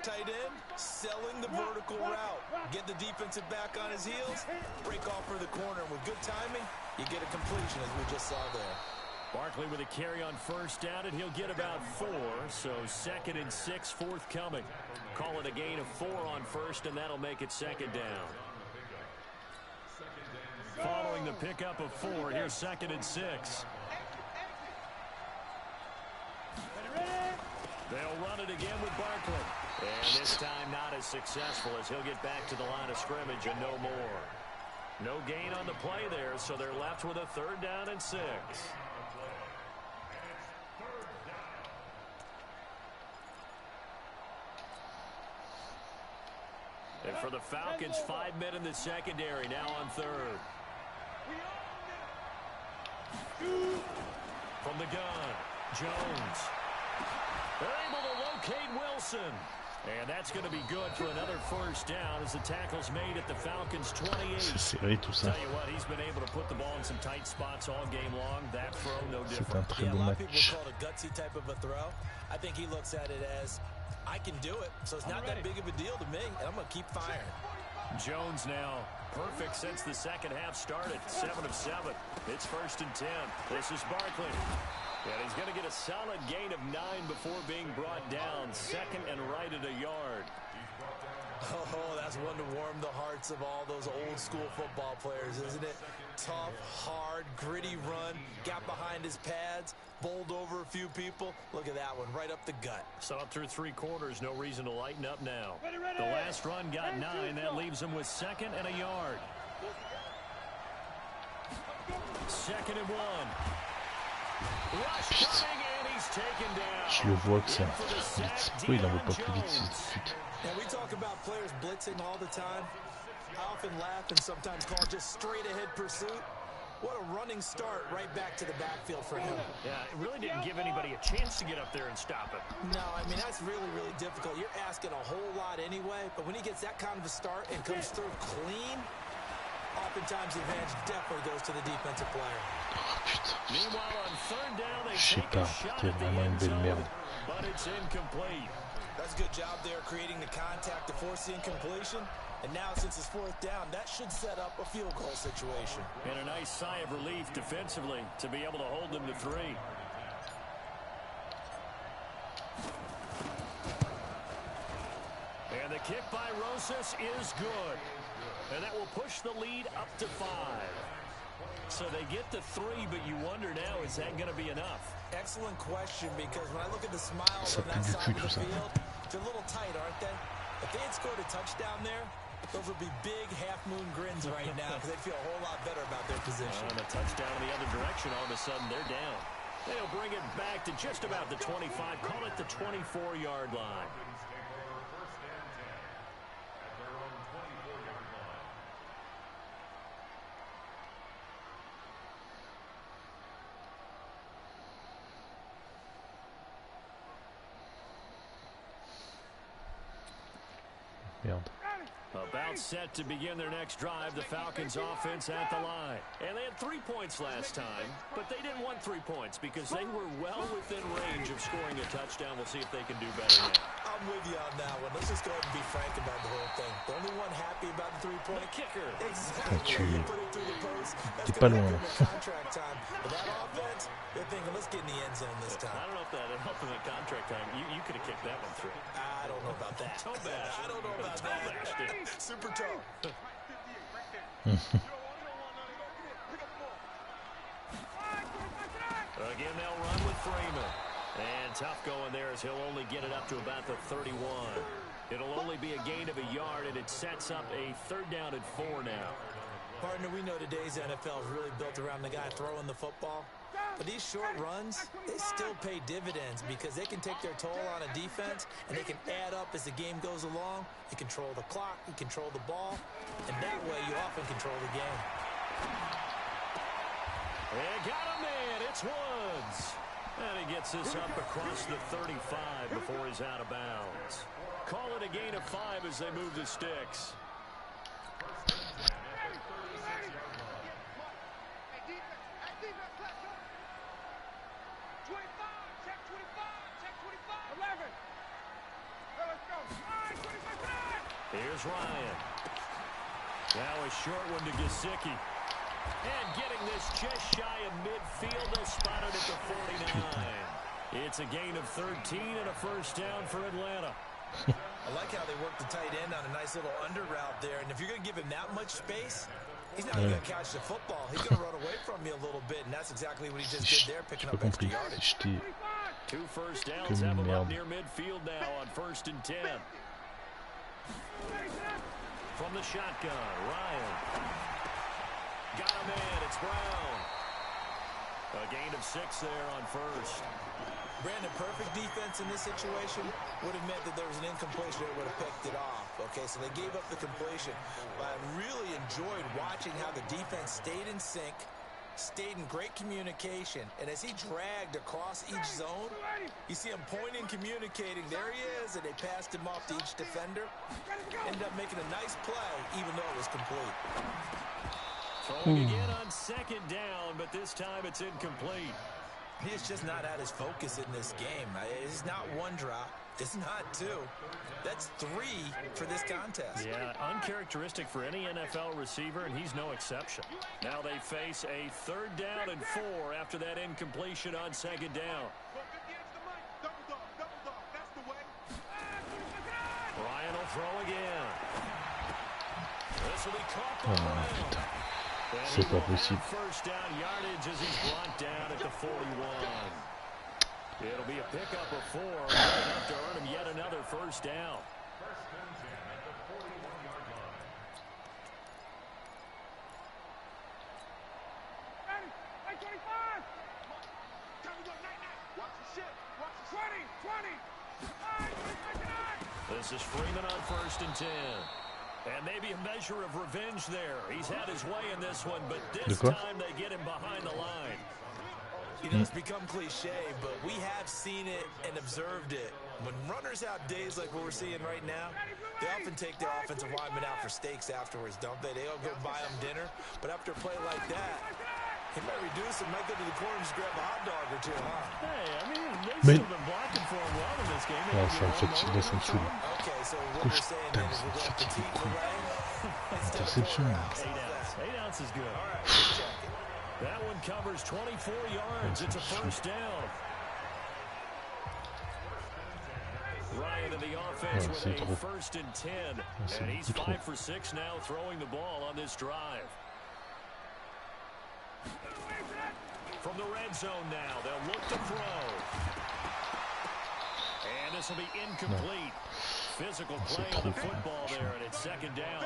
tight end, selling the vertical route. Get the defensive back on his heels, break off for the corner. And with good timing, you get a completion as we just saw there. Barkley with a carry on 1st down, and he'll get about 4. So 2nd and 6 forthcoming. Call it a gain of 4 on 1st, and that'll make it 2nd down. Following the pickup of 4, here's 2nd and 6. They'll run it again with Barkley. And this time not as successful as he'll get back to the line of scrimmage and no more. No gain on the play there, so they're left with a 3rd down and 6. And for the Falcons, 5 men in the secondary, now on 3rd. From the gun, Jones. They're able to locate Wilson. And that's going to be good for another first down as the tackle's made at the Falcons 28. C'est serré tout ça. Tell you what, he's been able to put the ball in some tight spots all game long. That throw, no C'est different. un très Yeah, a beau lot of people would match. call it a gutsy type of a throw. I think he looks at it as, I can do it, so it's not that big of a deal to me, and I'm going to keep firing. Jones now perfect since the second half started. 7 of 7. It's 1st and 10. This is Barkley. And he's going to get a solid gain of 9 before being brought down. 2nd and right at a yard. Oh, that's one to warm the hearts of all those old school football players, isn't it? Tough, hard, gritty run, got behind his pads, bowled over a few people. Look at that one, right up the gut. So up through 3 quarters, no reason to lighten up now. The last run got 9. That leaves him with 2nd and a yard. 2nd and 1. Rush coming, and he's taken down. Je le vois que ça blitz. Pourquoi il n'en veut pas plus vite tout de suite? And we talk about players blitzing all the time. I often laugh and sometimes call just straight ahead pursuit. What a running start right back to the backfield for him. Yeah, it really didn't give anybody a chance to get up there and stop it. No, I mean, that's really, really difficult. You're asking a whole lot anyway, but when he gets that kind of a start and comes through clean, oftentimes the advantage definitely goes to the defensive player. Meanwhile, on 3rd down, they Je sais take a pas, shot c'était at the vraiment une end belle zone, merde. but it's incomplete. That's a good job there creating the contact to force the incompletion. And now, since it's 4th down, that should set up a field goal situation. And a nice sigh of relief defensively to be able to hold them to 3. And the kick by Rosas is good. And that will push the lead up to 5. So they get to 3, but you wonder now, is that going to be enough? Excellent question, because when I look at the smiles on that side of the field, they're a little tight, aren't they? If they had scored a touchdown there, those would be big half-moon grins right now because they'd feel a whole lot better about their position. And a touchdown in the other direction, all of a sudden they're down. They'll bring it back to just about the 25, call it the 24-yard line. Merde. About set to begin their next drive, the Falcons offense at the line. And they had 3 points last time, but they didn't want 3 points because they were well within range of scoring a touchdown. We'll see if they can do better now. I'm with you on that one. Let's just go ahead and be frank about the whole thing. The only one happy about the 3-point kicker. Exactly. You put it through the post. That's pas going to loin. make him a contract time. But that offense, they're thinking, let's get in the end zone this time. I don't know if that helped in the contract time. You could have kicked that one through. I don't know about that. Toe bash. I don't know about Toe that. bashed it. Super toe. Again, they'll run with Freeman. And tough going there as he'll only get it up to about the 31. It'll only be a gain of a yard, and it sets up a 3rd down and 4 now. Partner, we know today's NFL is really built around the guy throwing the football. But these short runs, they still pay dividends because they can take their toll on a defense and they can add up as the game goes along. You control the clock, you control the ball, and that way you often control the game. And got him, man. It's Woods. And he gets this up across the 35 before he's out of bounds. Call it a gain of 5 as they move the sticks. Here's Ryan. Now a short one to Gesicki. And getting this just shy of midfield, they'll spot it at the 49. It's a gain of 13 and a first down for Atlanta. I like how they work the tight end on a nice little under route there. And if you're going to give him that much space, he's not going to catch the football. He's going to run away from you a little bit, and that's exactly what he just did there, picking up extra yardage. 2 first downs have him up near midfield now on 1st and 10. From the shotgun, Ryan. Got him in. It's Brown. A gain of 6 there on 1st. Brandon, perfect defense in this situation would have meant that there was an incompletion that would have picked it off. Okay, so they gave up the completion. But I really enjoyed watching how the defense stayed in sync, stayed in great communication, and as he dragged across each zone, you see him pointing, communicating. There he is, and they passed him off to each defender. Ended up making a nice play, even though it was complete. Throwing again on second down, but this time it's incomplete. He's just not at his focus in this game. It's not one drop. It's not two. That's three for this contest. Yeah, uncharacteristic for any NFL receiver, and he's no exception. Now they face a 3rd down and 4 after that incompletion on second down. Ryan will throw again. This will be caught by Brown. C'est pas possible. First down yardage as he's brought down at the 41. It'll be a pickup of 4, enough to earn him yet another first down. This is Freeman on 1st and 10. And maybe a measure of revenge there. He's had his way in this one, but this time they get him behind the line. You know, it's become cliche, but we have seen it and observed it. When runners have days like what we're seeing right now, they often take their offensive linemen out for steaks afterwards, don't they? They all go buy them dinner. But after a play like that, he might reduce it, might go to the corner and just grab a hot dog or two, huh? Hey, I mean, they should have been blocking for him well in this game. Ouais, ça me fatigue, là, ça me saoule. Okay, so what we're saying then is we're going petite filet. Interception. 8 ounces is good. All right, check it. That one covers 24 yards. It's a first down. Ryan in the offense with a 1st and 10. And he's 5 for 6 now throwing the ball on this drive. From the red zone now, they'll look to throw. And this will be incomplete. Physical play on the football there, and it's 2nd down.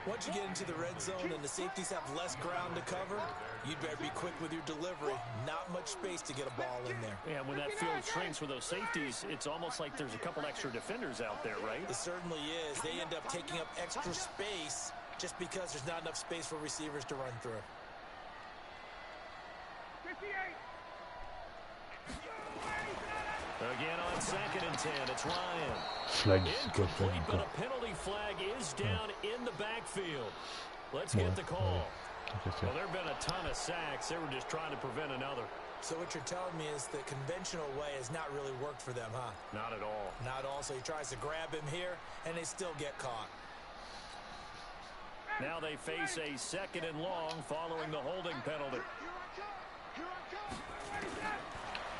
Once you get into the red zone and the safeties have less ground to cover, you'd better be quick with your delivery. Not much space to get a ball in there. Yeah, when that field shrinks with those safeties, it's almost like there's a couple extra defenders out there, right? It certainly is. They end up taking up extra space just because there's not enough space for receivers to run through. 58. Again on 2nd and 10, it's Ryan. Flag, Incomplete, but a penalty flag is down in the backfield. Let's get the call. Well, there have been a ton of sacks. They were just trying to prevent another. So what you're telling me is the conventional way has not really worked for them, huh? Not at all. Not all. So he tries to grab him here, and they still get caught. Now they face a 2nd and long following the holding penalty.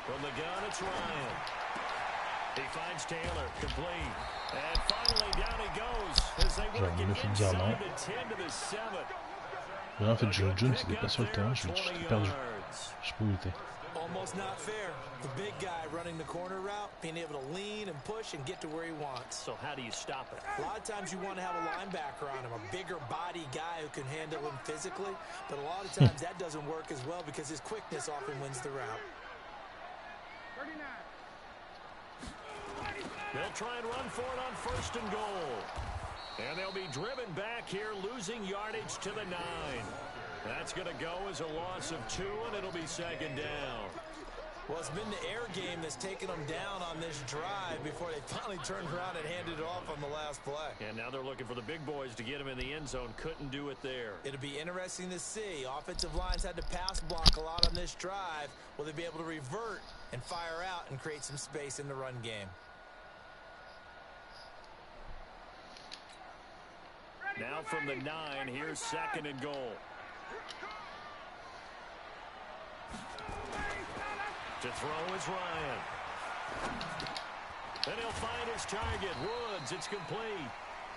From the gun, it's Ryan. He finds Taylor, complete. And finally, down he goes as they work it inside the 10 to the 7. Là, en fait, John Jones n'était pas sur le terrain, je l'ai perdu. Je sais pas où il était. Almost not fair. The big guy running the corner route, being able to lean and push and get to where he wants. So how do you stop it? A lot of times you want to have a linebacker on him, a bigger body guy who can handle him physically. But a lot of times that doesn't work as well because his quickness often wins the route. 39. They'll try and run for it on 1st and goal. And they'll be driven back here, losing yardage to the 9. That's going to go as a loss of 2, and it'll be 2nd down. Well, it's been the air game that's taken them down on this drive before they finally turned around and handed it off on the last play. And now they're looking for the big boys to get him in the end zone. Couldn't do it there. It'll be interesting to see. Offensive lines had to pass block a lot on this drive. Will they be able to revert and fire out and create some space in the run game? Now from the 9, here's 2nd and goal. To throw is Ryan. Then he'll find his target, Woods. It's complete.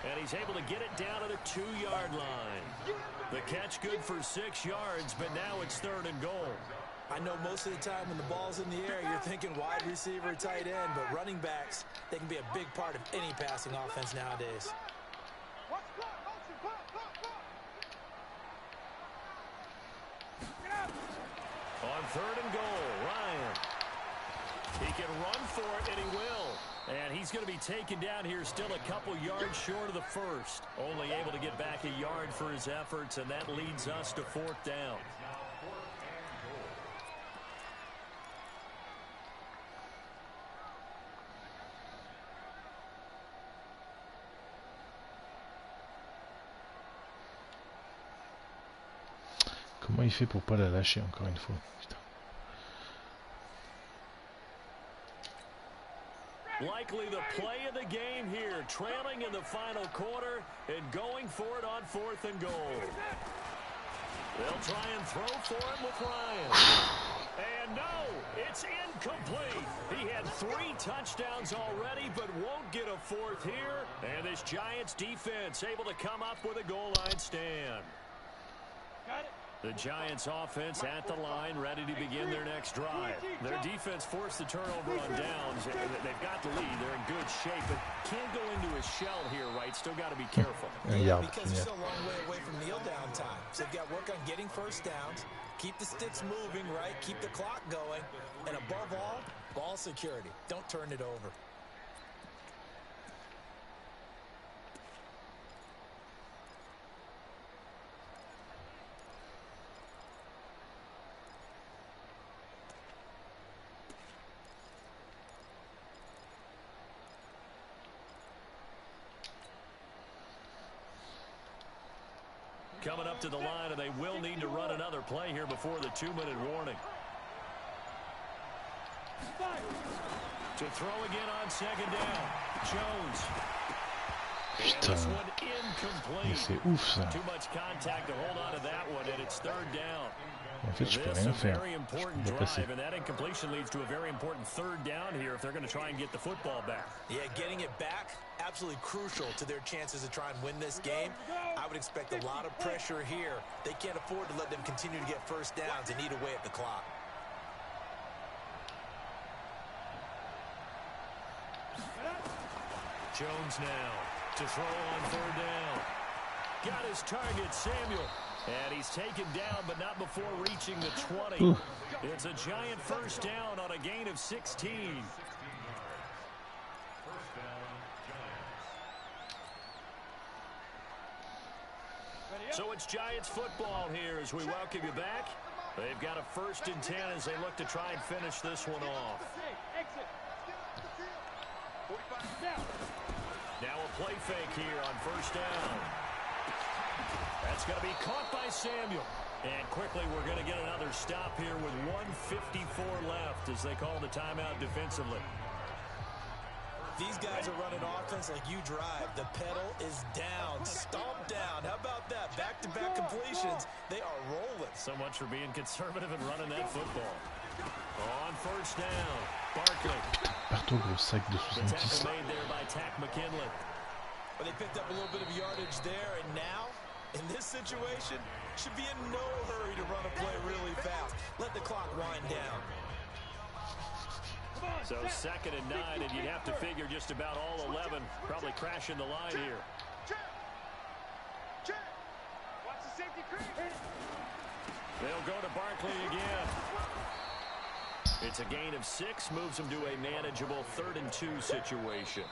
And he's able to get it down to the 2-yard line. The catch good for 6 yards, but now it's 3rd and goal. I know most of the time when the ball's in the air, you're thinking wide receiver, tight end, but running backs, they can be a big part of any passing offense nowadays. On 3rd and goal, Ryan. He can run for it, and he will. And he's going to be taken down here still a couple yards short of the 1st. Only able to get back a yard for his efforts, and that leads us to 4th down. Comment il fait pour pas la lâcher encore une fois? Putain. Likely the play of the game here, trailing in the final quarter and going for it on 4th and goal. They'll try and throw for it with Ryan. And no, it's incomplete. He had 3 touchdowns already, but won't get a 4th here. And this Giants defense able to come up with a goal line stand. Got it. The Giants offense at the line, ready to begin their next drive. Their defense forced the turnover on downs. They've got the lead. They're in good shape, but can't go into a shell here, right? Still got to be careful. Because they're still a long way away from kneel down time. So they've got to work on getting first downs, keep the sticks moving, right? Keep the clock going. And above all, ball security. Don't turn it over. Coming up to the line, and they will need to run another play here before the 2-minute warning. To throw again on 2nd down. Jones. Putain. Mais c'est ouf ça. Too much contact to hold on to that one, and it's 3rd down. En fait, je peux rien faire. Je peux pas passer. And that incompletion leads to a very important 3rd down here if they're going to try and get the football back. Yeah, getting it back, absolutely crucial to their chances to try and win this game. I would expect a lot of pressure here. They can't afford to let them continue to get first downs and eat away at the clock. Jones now to throw on 3rd down. Got his target, Samuel. And he's taken down, but not before reaching the 20. Ooh. It's a giant first down on a gain of 16. So it's Giants football here as we welcome you back. They've got a 1st and 10 as they look to try and finish this one off. Now a play fake here on 1st down. That's going to be caught by Samuel. And quickly we're going to get another stop here with 1:54 left as they call the timeout defensively. These guys are running offense like you drive. The pedal is down, stomp down. How about that? Back-to-back completions. They are rolling. So much for being conservative and running that football. On 1st down, Barkley. Partout gros sac de The 70. tackle made there by Tack McKinley. But they picked up a little bit of yardage there, and now, in this situation, should be in no hurry to run a play really fast. Let the clock wind down. So 2nd and 9, and you'd have to figure just about all 11 probably crashing the line here. Watch the safety creep. They'll go to Barkley again. It's a gain of 6, moves them to a manageable 3rd and 2 situation.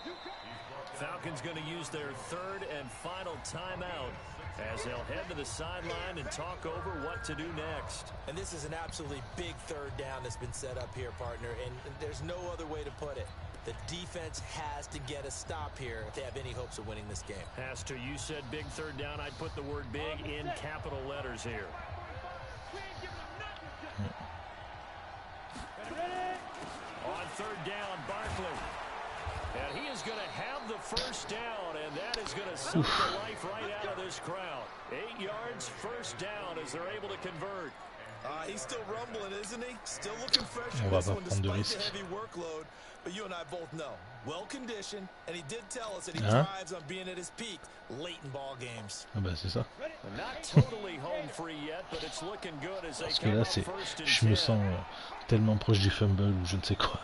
Falcons going to use their 3rd and final timeout as they'll head to the sideline and talk over what to do next. And this is an absolutely big 3rd down that's been set up here, partner, and there's no other way to put it. The defense has to get a stop here if they have any hopes of winning this game. Has to. You said big 3rd down. I'd put the word big in capital letters here. On 3rd down, Barkley. And he is going to have the first down, and that is going to suck the life right out of this crowd. 8 yards, first down as they're able to convert. He's still rumbling, isn't he? Still looking fresh On in va this pas one prendre de despite the risques. heavy workload. But you and I both know, well-conditioned, and he did tell us that he thrives on being at his peak late in ball games. Ah bah c'est ça. Not totally home free yet, but it's looking good as they Parce que come là, up c'est, 1st and je me 10. sens tellement proche du fumble ou je ne sais quoi.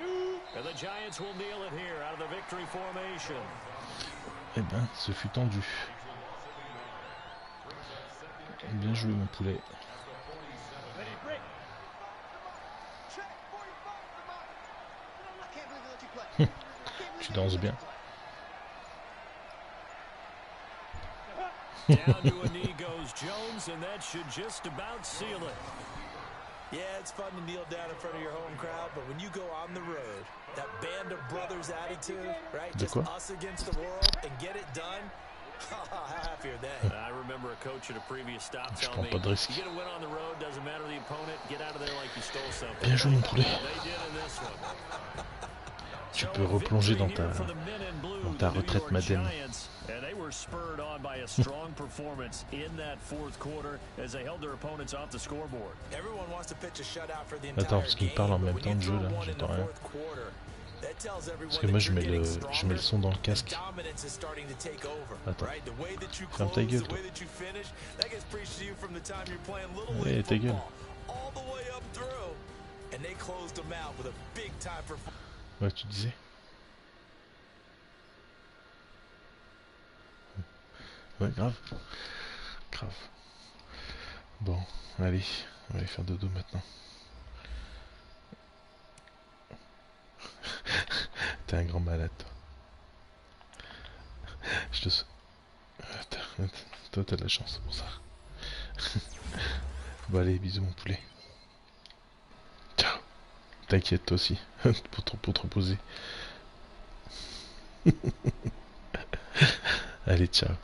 And the Giants will kneel it here out of the victory formation. Eh ben, ce fut tendu. Bien joué mon poulet. Tu danses bien. Down to a knee goes Jones, and that should just about seal it. Yeah, it's fun to kneel down in front of your home crowd, but when you go on the road, that band of brothers attitude, right? Just us against the world and get it done. Je prends pas de risque. Bien joué mon poulet. Tu peux replonger dans ta retraite madeleine. Attends, parce qu'il me parle en même temps de jeu là, j'entends rien. Parce que moi je mets le son dans le casque. Attends. Ferme ta gueule toi. Ouais, ta gueule. Ouais, tu disais. Ouais, grave. Grave. Bon, allez, on va aller faire dodo maintenant. T'es un grand malade, toi. Je te... Toi, t'as de la chance pour ça. Bon, allez, bisous, mon poulet. Ciao. T'inquiète, toi aussi. pour te reposer. Allez, ciao.